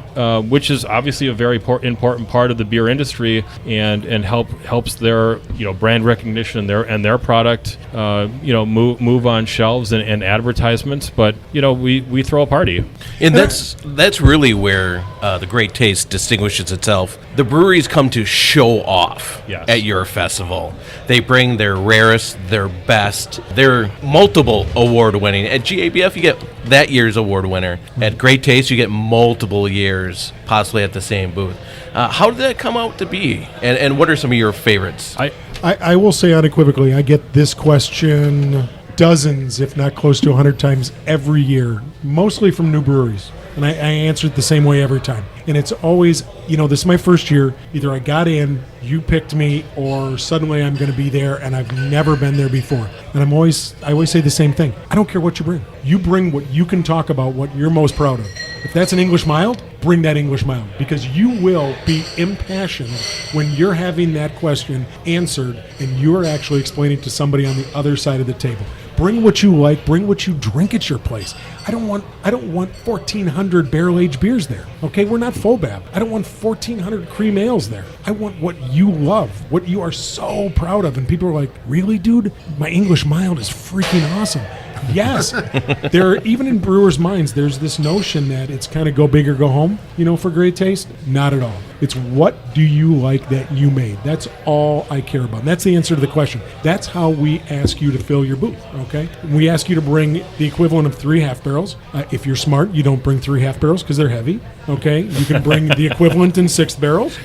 which is obviously a very important part of the beer industry, and helps their, you know, brand recognition and their product, you know, move on shelves and advertisements. But you know, we throw a party, and that's really where the Great Taste distinguishes itself. The breweries come to show off at your festival. They bring their rarest, their best, their multiple award-winning. At GABF, you get that year's award winner. At Great Taste, you get multiple years, possibly at the same booth. How did that come out to be? And what are some of your favorites? I will say unequivocally, I get this question dozens, if not close to 100 times every year, mostly from new breweries. And I answer it the same way every time. And it's always, you know, this is my first year. Either I got in, you picked me, or suddenly I'm going to be there and I've never been there before. And I always say the same thing. I don't care what you bring. You bring what you can talk about, what you're most proud of. If that's an English mild, bring that English mild, because you will be impassioned when you're having that question answered and you're actually explaining to somebody on the other side of the table. Bring what you like. Bring what you drink at your place. I don't want 1,400 barrel-aged beers there. Okay, we're not Fobab. I don't want 1,400 cream ales there. I want what you love, what you are so proud of. And people are like, "Really, dude? My English mild is freaking awesome." Yes, even in brewers' minds, there's this notion that it's kind of go big or go home, you know, for Great Taste. Not at all. It's what do you like that you made. That's all I care about. And that's the answer to the question. That's how we ask you to fill your booth, okay? We ask you to bring the equivalent of 3 half barrels. If you're smart, you don't bring 3 half barrels because they're heavy, okay? You can bring the equivalent in 6 barrels,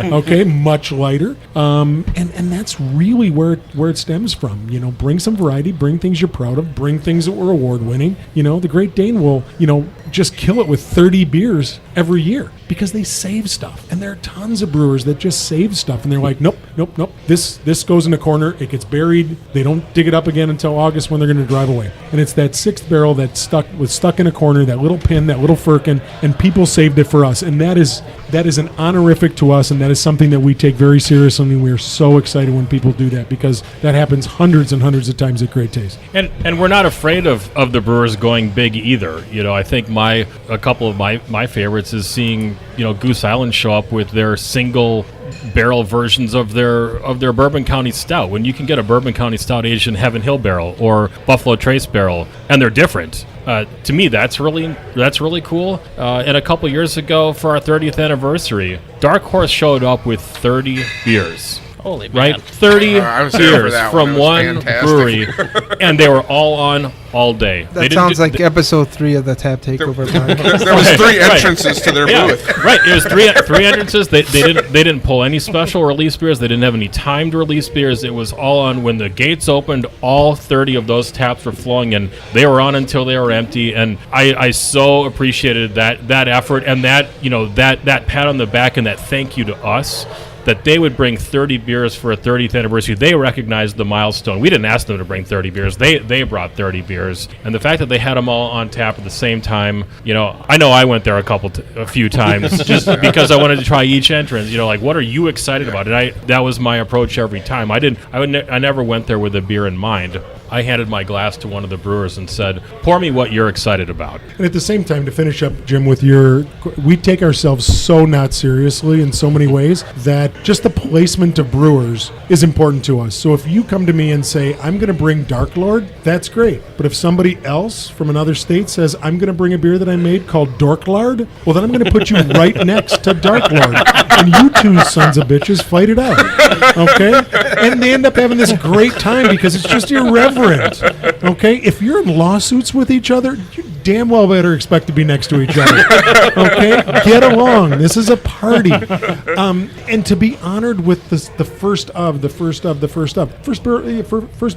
okay? Much lighter. And that's really where it stems from. You know, bring some variety, bring things you're proud of, bring things that were award-winning. You know, the Great Dane will, you know, just kill it with 30 beers every year because they save stuff. And there are tons of brewers that just save stuff, and they're like, nope. This goes in a corner, it gets buried. They don't dig it up again until August when they're going to drive away. And it's that 6th barrel that was stuck in a corner, that little pin, that little firkin, and people saved it for us. And that is an honorific to us, and that is something that we take very seriously, and we are so excited when people do that, because that happens hundreds and hundreds of times at Great Taste. And we're not afraid of the brewers going big either. You know, I think a couple of my favorites is seeing, you know, Goose Island show up with their single barrel versions of their Bourbon County Stout, when you can get a Bourbon County Stout aged in Heaven Hill barrel or Buffalo Trace barrel, and they're different. To me, that's really cool. And a couple years ago, for our 30th anniversary, Dark Horse showed up with 30 beers. Holy man. Right? 30 I was there for beers that from one fantastic. brewery, and they were all on all day. That sounds like episode 3 of the Tap Takeover Podcast. There was 3 entrances to their booth. Right. It was three entrances. They didn't pull any special release beers. They didn't have any timed release beers. It was all on when the gates opened. All 30 of those taps were flowing, and they were on until they were empty. And I so appreciated that effort and that that pat on the back and that thank you to us. That they would bring 30 beers for a 30th anniversary. They recognized the milestone. We didn't ask them to bring 30 beers. They brought 30 beers. And the fact that they had them all on tap at the same time, I know I went there a few times just because I wanted to try each entrance. Like, what are you excited about? And that was my approach every time. I never went there with a beer in mind. I handed my glass to one of the brewers and said, pour me what you're excited about. And at the same time, to finish up, Jim, we take ourselves so not seriously in so many ways that just the placement of brewers is important to us. So if you come to me and say, I'm going to bring Dark Lord, that's great. But if somebody else from another state says, I'm going to bring a beer that I made called Dork Lord, well, then I'm going to put you right next to Dark Lord. And you two sons of bitches fight it out. Okay? And they end up having this great time because it's just irreverent. Okay? If you're in lawsuits with each other, you damn well better expect to be next to each other. Okay? Get along. This is a party. And to be honored with the first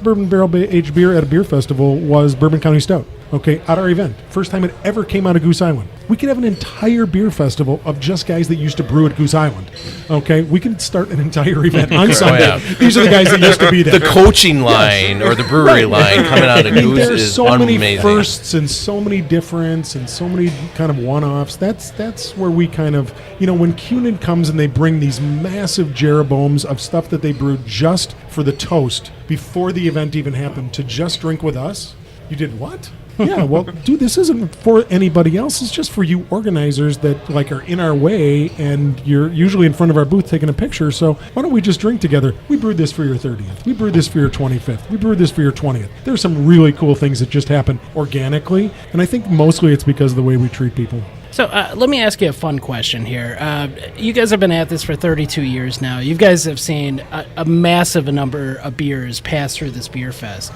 bourbon barrel aged beer at a beer festival was Bourbon County Stout. Okay, at our event. First time it ever came out of Goose Island. We could have an entire beer festival of just guys that used to brew at Goose Island. Okay, we could start an entire event on Sunday. Yeah. These are the guys that used to be there. The coaching line or the brewery line coming out of Goose there's is so amazing. many firsts and so many difference and so many kind of one-offs. That's where we kind of, when CUNY comes and they bring these massive Jeroboams of stuff that they brewed just for the toast before the event even happened to just drink with us. You did what? Yeah, well, dude, this isn't for anybody else. It's just for you organizers that are in our way, and you're usually in front of our booth taking a picture. So why don't we just drink together? We brewed this for your 30th. We brewed this for your 25th. We brewed this for your 20th. There's some really cool things that just happen organically, and I think mostly it's because of the way we treat people. So let me ask you a fun question here. You guys have been at this for 32 years now. You guys have seen a massive number of beers pass through this beer fest.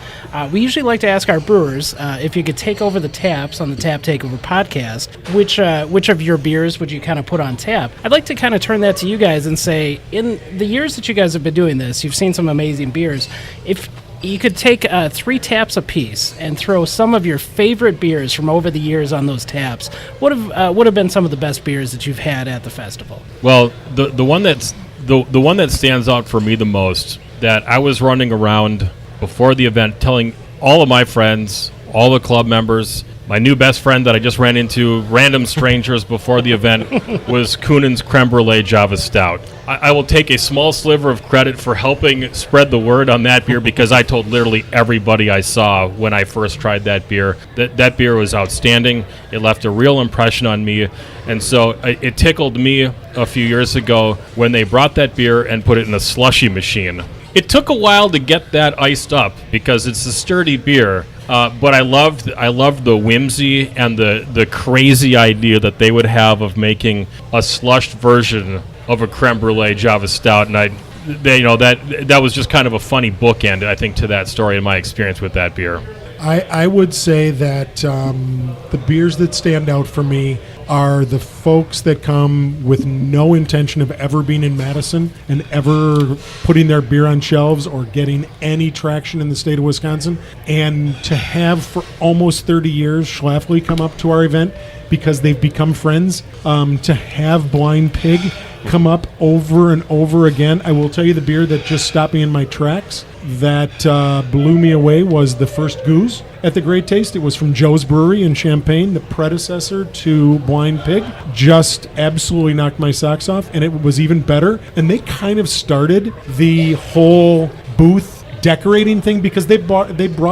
We usually like to ask our brewers if you could take over the taps on the Tap Takeover podcast, which of your beers would you kind of put on tap? I'd like to kind of turn that to you guys and say, in the years that you guys have been doing this, you've seen some amazing beers. If you could take 3 taps apiece and throw some of your favorite beers from over the years on those taps. What have been some of the best beers that you've had at the festival? Well, the one that stands out for me the most, that I was running around before the event telling all of my friends, all the club members, my new best friend that I just ran into, random strangers before the event, was Kunin's Creme Brulee Java Stout. I will take a small sliver of credit for helping spread the word on that beer because I told literally everybody I saw when I first tried that beer that beer was outstanding. It left a real impression on me. And so it tickled me a few years ago when they brought that beer and put it in a slushy machine. It took a while to get that iced up because it's a sturdy beer. But I loved the whimsy and the crazy idea that they would have of making a slushed version of a creme brulee Java Stout, and that was just kind of a funny bookend, I think, to that story and my experience with that beer. I would say that the beers that stand out for me are the folks that come with no intention of ever being in Madison and ever putting their beer on shelves or getting any traction in the state of Wisconsin. And to have for almost 30 years Schlafly come up to our event because they've become friends, to have Blind Pig come up over and over again. I will tell you the beer that just stopped me in my tracks that blew me away was the first Goose at the Great Taste. It was from Joe's Brewery in Champaign, the predecessor to Blind Pig. Just absolutely knocked my socks off, and it was even better. And they kind of started the whole booth decorating thing because they brought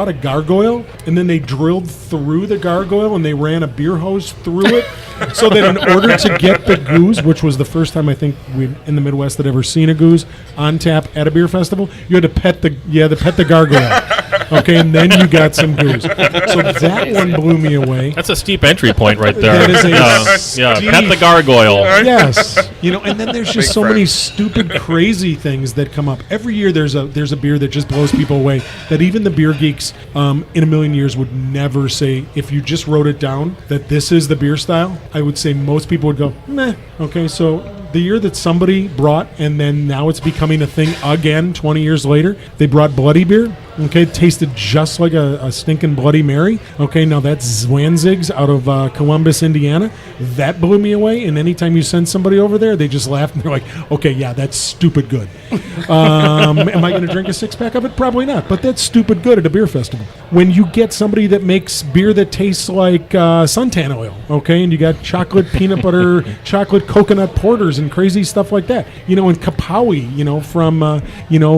a gargoyle and then they drilled through the gargoyle and they ran a beer hose through it so that in order to get the Goose, which was the first time I think we in the Midwest had ever seen a Goose on tap at a beer festival, you had to pet the gargoyle. Okay, and then you got some goose. So that one blew me away. That's a steep entry point right there. That is a steep- Pet the gargoyle. Yes, and then there's just so many stupid, crazy things that come up every year. There's a beer that just blows people away. That even the beer geeks in a million years would never say. If you just wrote it down that this is the beer style, I would say most people would go, meh. Okay, so the year that somebody brought, and then now it's becoming a thing again 20 years later, they brought Bloody Beer. Okay, it tasted just like a stinking Bloody Mary. Okay, now that's Zwanzig's out of Columbus, Indiana. That blew me away, and anytime you send somebody over there, they just laugh, and they're like, okay, yeah, that's stupid good. Am I going to drink a six-pack of it? Probably not, but that's stupid good at a beer festival. When you get somebody that makes beer that tastes like suntan oil, okay, and you got chocolate peanut butter, chocolate coconut porters, and crazy stuff like that. And Kapawi,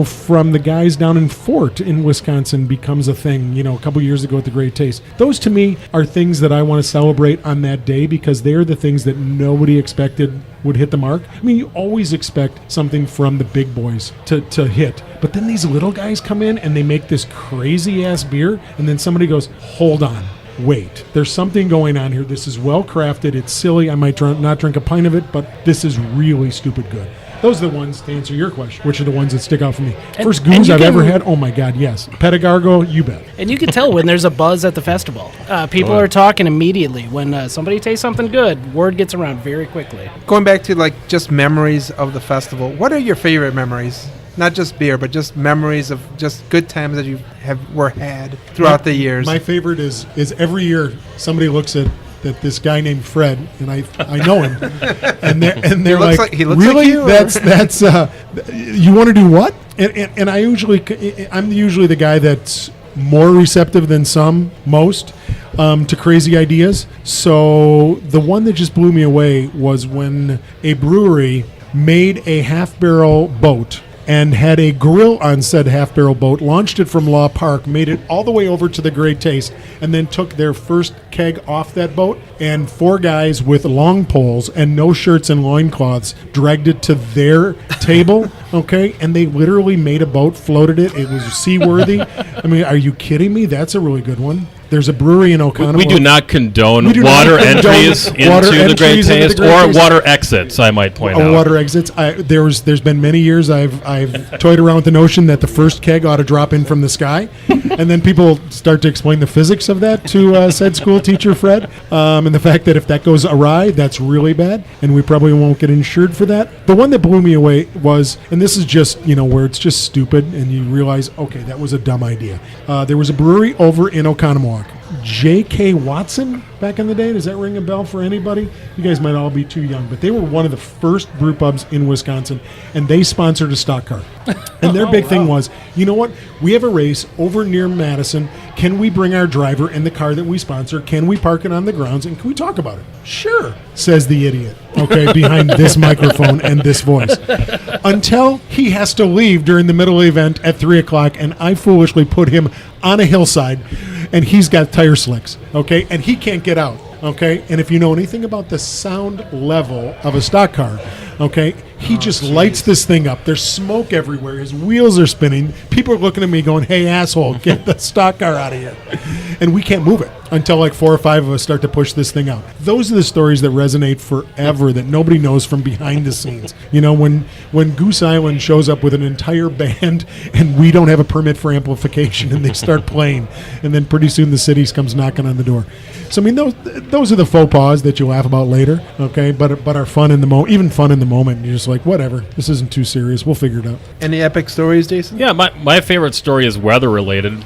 from the guys down in Fort in Wisconsin becomes a thing, a couple years ago at the Great Taste. Those to me are things that I want to celebrate on that day because they're the things that nobody expected would hit the mark. I mean, you always expect something from the big boys to hit. But then these little guys come in and they make this crazy ass beer, and then somebody goes, hold on. Wait, there's something going on here. This is well crafted. It's silly. I might not drink a pint of it, but this is really stupid good. Those are the ones, to answer your question, which are the ones that stick out for me. First goose I've ever had, oh my God, yes. Pedigargo, you bet. And you can tell when there's a buzz at the festival. People are talking immediately. When somebody tastes something good, word gets around very quickly. Going back to just memories of the festival, what are your favorite memories? Not just beer, but just memories of just good times that you were had throughout the years. My favorite is every year somebody looks at this guy named Fred, and I know him, and they're like he looks really? Like you, that's you want to do what? And I'm usually the guy that's more receptive than most to crazy ideas. So the one that just blew me away was when a brewery made a half-barrel boat and had a grill on said half-barrel boat, launched it from Law Park, made it all the way over to the Great Taste, and then took their first keg off that boat, and 4 guys with long poles and no shirts and loincloths dragged it to their table, okay? And they literally made a boat, floated it. It was seaworthy. I mean, are you kidding me? That's a really good one. There's a brewery in Oconomowoc. We do not condone water entries into the Great Taste or water exits, I might point out. Water exits. There's been many years I've toyed around with the notion that the first keg ought to drop in from the sky, and then people start to explain the physics of that to said school teacher Fred, and the fact that if that goes awry, that's really bad, and we probably won't get insured for that. The one that blew me away was, and this is just where it's just stupid, and you realize, okay, that was a dumb idea. There was a brewery over in Oconomowoc. J.K. Watson back in the day. Does that ring a bell for anybody? You guys might all be too young, but they were one of the first brew pubs in Wisconsin, and they sponsored a stock car. And their big thing was, you know what? We have a race over near Madison. Can we bring our driver in the car that we sponsor? Can we park it on the grounds, and can we talk about it? Sure, says the idiot, okay, behind this microphone and this voice. Until he has to leave during the middle of the event at 3 o'clock, and I foolishly put him on a hillside, and he's got tire slicks, okay, and he can't get out, okay? And if you know anything about the sound level of a stock car, okay, he just lights this thing up. There's smoke everywhere. His wheels are spinning. People are looking at me going, hey, asshole, get the stock car out of here. And we can't move it until like 4 or 5 of us start to push this thing out. Those are the stories that resonate forever that nobody knows from behind the scenes. When Goose Island shows up with an entire band and we don't have a permit for amplification and they start playing, and then pretty soon the city comes knocking on the door. So, I mean, those are the faux pas that you laugh about later, okay, but are fun in the moment, even fun in the moment. You're just like, whatever, this isn't too serious. We'll figure it out. Any epic stories, Jason? Yeah, my favorite story is weather related.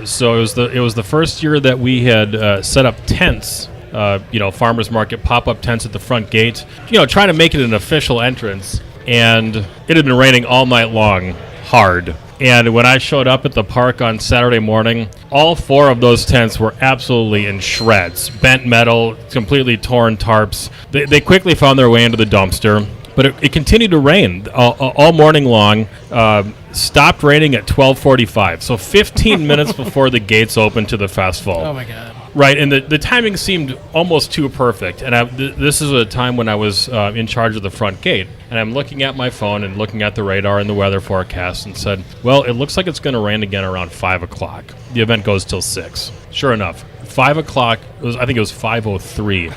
So it was the first year that we had set up tents, farmers market pop-up tents at the front gate, trying to make it an official entrance. And it had been raining all night long, hard. And when I showed up at the park on Saturday morning, all 4 of those tents were absolutely in shreds. Bent metal, completely torn tarps. They quickly found their way into the dumpster. But it continued to rain all morning long. Stopped raining at 12:45, so 15 minutes before the gates opened to the festival. Oh, my God. Right, and the timing seemed almost too perfect. And this is a time when I was in charge of the front gate. And I'm looking at my phone and looking at the radar and the weather forecast and said, well, it looks like it's going to rain again around 5 o'clock. The event goes till 6. Sure enough, 5 o'clock, I think it was 5:03.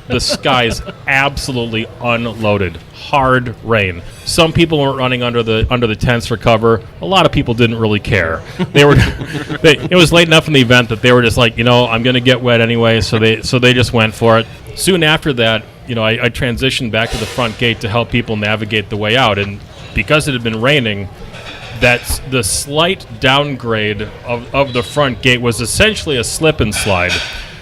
The skies absolutely unloaded. Hard rain. Some people weren't running under the tents for cover. A lot of people didn't really care. It was late enough in the event that they were just like, I'm going to get wet anyway, so they just went for it. Soon after that, I transitioned back to the front gate to help people navigate the way out, and because it had been raining, that's the slight downgrade of the front gate was essentially a slip and slide.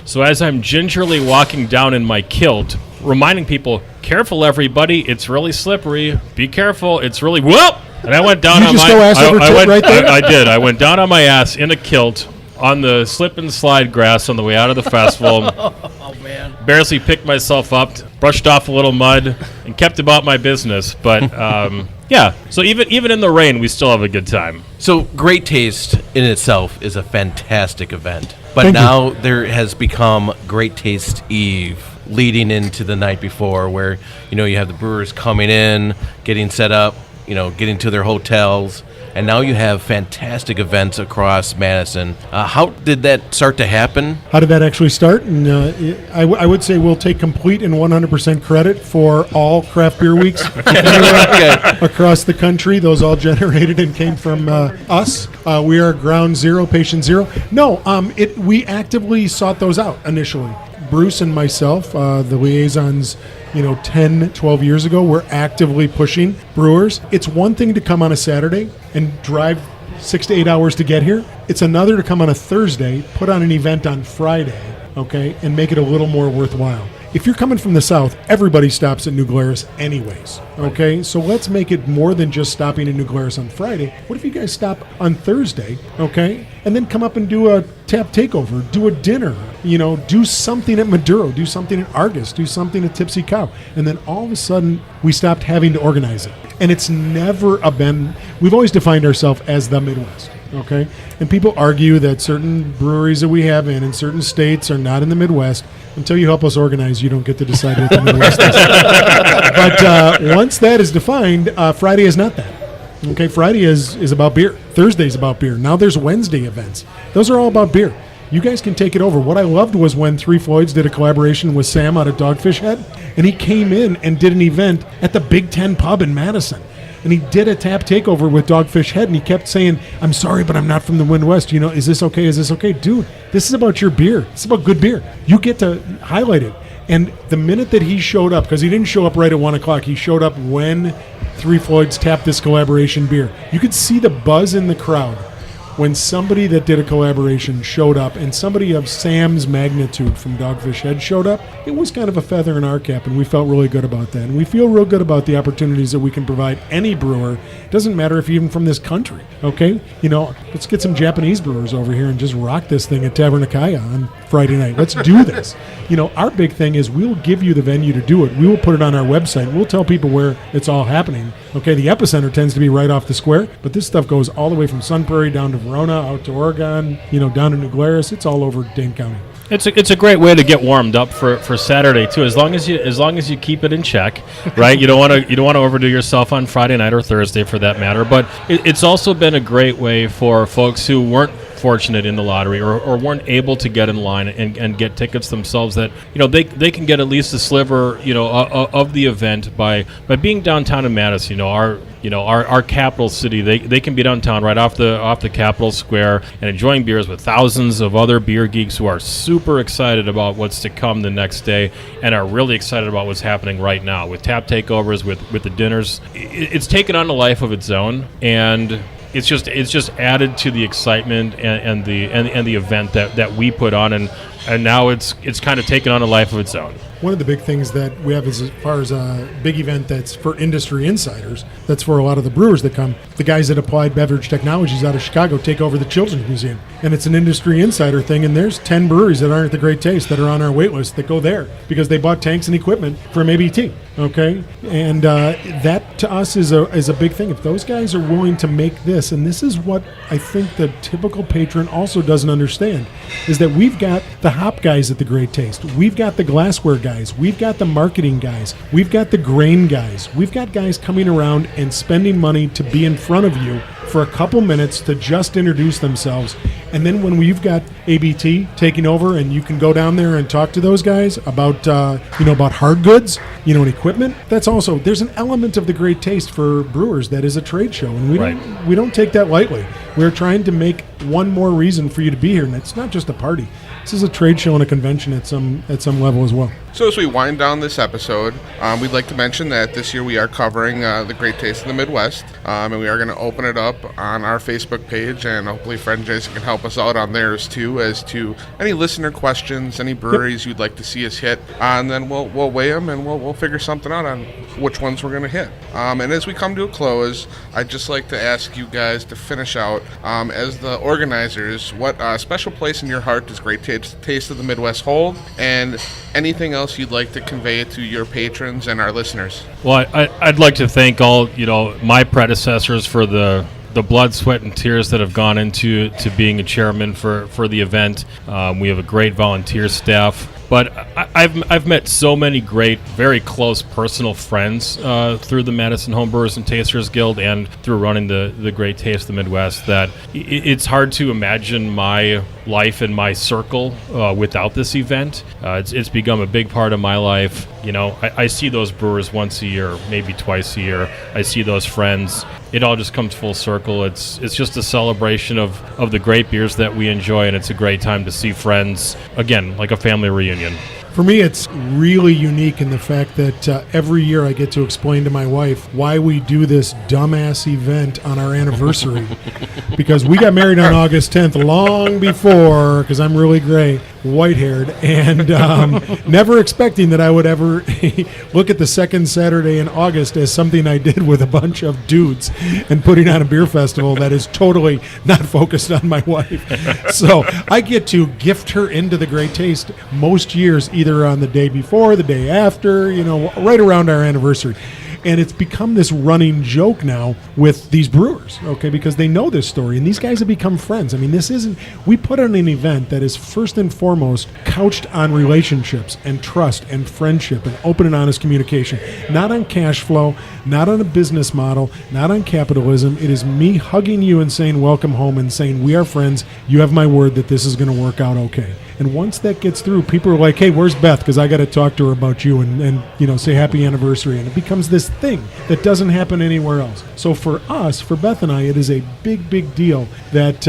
So as I'm gingerly walking down in my kilt, reminding people, careful everybody, it's really slippery. Be careful, it's really whoop. And I went down on my I did. I went down on my ass in a kilt on the slip and slide grass on the way out of the festival. Oh man. Barely picked myself up, brushed off a little mud, and kept about my business. But yeah, so even in the rain, we still have a good time. So Great Taste in itself is a fantastic event. But now there has become Great Taste Eve leading into the night before where, you have the brewers coming in, getting set up, getting to their hotels. And now you have fantastic events across Madison. How did that start to happen? How did that actually start? And I would say we'll take complete and 100% credit for all craft beer weeks across the country. Those all generated and came from us. We are ground zero, patient zero. No, we actively sought those out initially. Bruce and myself, the liaisons, 10, 12 years ago, we're actively pushing brewers. It's one thing to come on a Saturday and drive 6 to 8 hours to get here. It's another to come on a Thursday, put on an event on Friday, okay, and make it a little more worthwhile. If you're coming from the South, everybody stops at New Glarus anyways, okay? So let's make it more than just stopping at New Glarus on Friday. What if you guys stop on Thursday, okay, and then come up and do a Tap Takeover, do a dinner, do something at Maduro, do something at Argus, do something at Tipsy Cow. And then all of a sudden, we stopped having to organize it. And it's never we've always defined ourselves as the Midwest. Okay, and people argue that certain breweries that we have in certain states are not in the Midwest. Until you help us organize, you don't get to decide what the Midwest is. But once that is defined, Friday is not that. Okay, Friday is about beer. Thursday's about beer. Now there's Wednesday events. Those are all about beer. You guys can take it over. What I loved was when Three Floyds did a collaboration with Sam out of Dogfish Head, and he came in and did an event at the Big Ten Pub in Madison. And he did a Tap Takeover with Dogfish Head, and he kept saying, I'm sorry, but I'm not from the Midwest. Is this okay? Is this okay? Dude, this is about your beer. It's about good beer. You get to highlight it. And the minute that he showed up, because he didn't show up right at 1 o'clock, he showed up when Three Floyds tapped this collaboration beer. You could see the buzz in the crowd when somebody that did a collaboration showed up, and somebody of Sam's magnitude from Dogfish Head showed up. It was kind of a feather in our cap, and we felt really good about that. And we feel real good about the opportunities that we can provide any brewer. Doesn't matter if you're even from this country, okay? Let's get some Japanese brewers over here and just rock this thing at Tabernakaya on Friday night. Let's do this. Our big thing is we'll give you the venue to do it. We will put it on our website. We'll tell people where it's all happening. Okay, the epicenter tends to be right off the square, but this stuff goes all the way from Sun Prairie down to Verona, out to Oregon, down to New Glarus. It's all over Dane County. It's a great way to get warmed up for Saturday too, as long as you keep it in check, right? You don't want to overdo yourself on Friday night or Thursday for that matter. But it's also been a great way for folks who weren't fortunate in the lottery or weren't able to get in line and get tickets themselves, that they can get at least a sliver of the event by being downtown in Madison. Our capital city, they can be downtown right off the Capitol Square and enjoying beers with thousands of other beer geeks who are super excited about what's to come the next day and are really excited about what's happening right now with Tap Takeovers, with the dinners. It's taken on a life of its own, and it's just added to the excitement and the event that we put on, and now it's kind of taken on a life of its own. One of the big things that we have is, as far as a big event that's for industry insiders, that's for a lot of the brewers that come. The guys at Applied Beverage Technologies out of Chicago take over the Children's Museum. And it's an industry insider thing, and there's 10 breweries that aren't at the Great Taste that are on our wait list that go there because they bought tanks and equipment from ABT, okay? And that to us is a big thing. If those guys are willing to make this, and this is what I think the typical patron also doesn't understand, is that we've got the hop guys at the Great Taste. We've got the glassware guys. We've got the marketing guys. We've got the grain guys. We've got guys coming around and spending money to be in front of you for a couple minutes to just introduce themselves. And then when we've got ABT taking over and you can go down there and talk to those guys about, about hard goods, and equipment, that's also, there's an element of the Great Taste for brewers that is a trade show. And we don't take that lightly. We're trying to make one more reason for you to be here. And it's not just a party. This is a trade show and a convention at some level as well. So as we wind down this episode, we'd like to mention that this year we are covering the Great Taste of the Midwest, and we are going to open it up on our Facebook page, and hopefully friend Jason can help us out on theirs too, as to any listener questions, any breweries you'd like to see us hit, and then we'll weigh them and we'll figure something out on which ones we're going to hit. And as we come to a close, I'd just like to ask you guys to finish out, as the organizers, what special place in your heart does Great Taste of the Midwest hold, and anything else you'd like to convey to your patrons and our listeners? Well, I'd like to thank all my predecessors for the blood, sweat, and tears that have gone into being a chairman for the event. We have a great volunteer staff. But I've met so many great, very close personal friends through the Madison Homebrewers and Tasters Guild and through running the Great Taste of the Midwest that it's hard to imagine my life and my circle without this event. It's become a big part of my life. I see those brewers once a year, maybe twice a year. I see those friends. It all just comes full circle. It's just a celebration of the great beers that we enjoy, and it's a great time to see friends, again, like a family reunion. For me, it's really unique in the fact that every year I get to explain to my wife why we do this dumbass event on our anniversary. Because we got married on August 10th long before, because I'm really gray, white-haired, and never expecting that I would ever look at the second Saturday in August as something I did with a bunch of dudes and putting on a beer festival that is totally not focused on my wife. So I get to gift her into the Great Taste most years, either on the day before, the day after, right around our anniversary. And it's become this running joke now with these brewers, okay, because they know this story, and these guys have become friends. I mean, we put on an event that is first and foremost couched on relationships and trust and friendship and open and honest communication, not on cash flow, not on a business model, not on capitalism. It is me hugging you and saying welcome home and saying we are friends. You have my word that this is going to work out okay. And once that gets through, people are like, hey, where's Beth? Because I got to talk to her about you and say happy anniversary. And it becomes this thing that doesn't happen anywhere else. So for us, for Beth and I, it is a big, big deal that,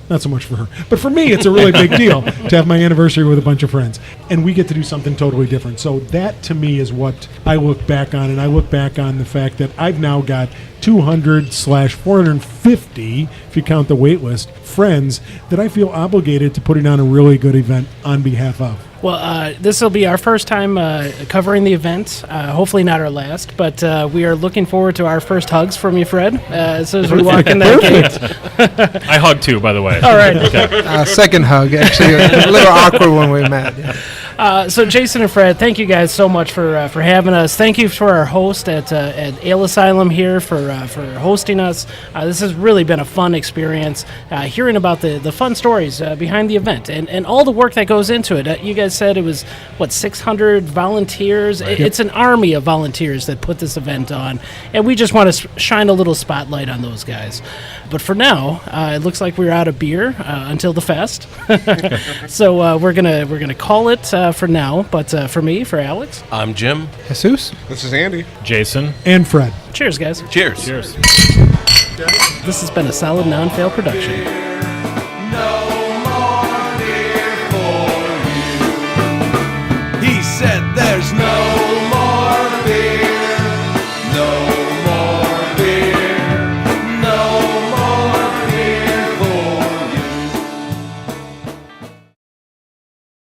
not so much for her, but for me, it's a really big deal to have my anniversary with a bunch of friends. And we get to do something totally different. So that, to me, is what I look back on. And I look back on the fact that I've now got 200/450, if you count the wait list, friends that I feel obligated to putting on a really good event on behalf of. Well, this will be our first time covering the event. Hopefully not our last, but we are looking forward to our first hugs from you, Fred, as soon as we walk in that gate. I hug too, by the way. All right. Okay. Second hug, actually. A little awkward when we met. Yeah. So Jason and Fred, thank you guys so much for having us. Thank you for our host at Ale Asylum here for hosting us. This has really been a fun experience, hearing about the fun stories behind the event and all the work that goes into it. You guys said it was, 600 volunteers? Right. It's an army of volunteers that put this event on, and we just want to shine a little spotlight on those guys. But for now, it looks like we're out of beer until the fest. So we're gonna call it for now. But for me, for Alex, I'm Jim. Jesus. This is Andy. Jason. And Fred. Cheers, guys. Cheers. Cheers. This has been a solid non-fail production.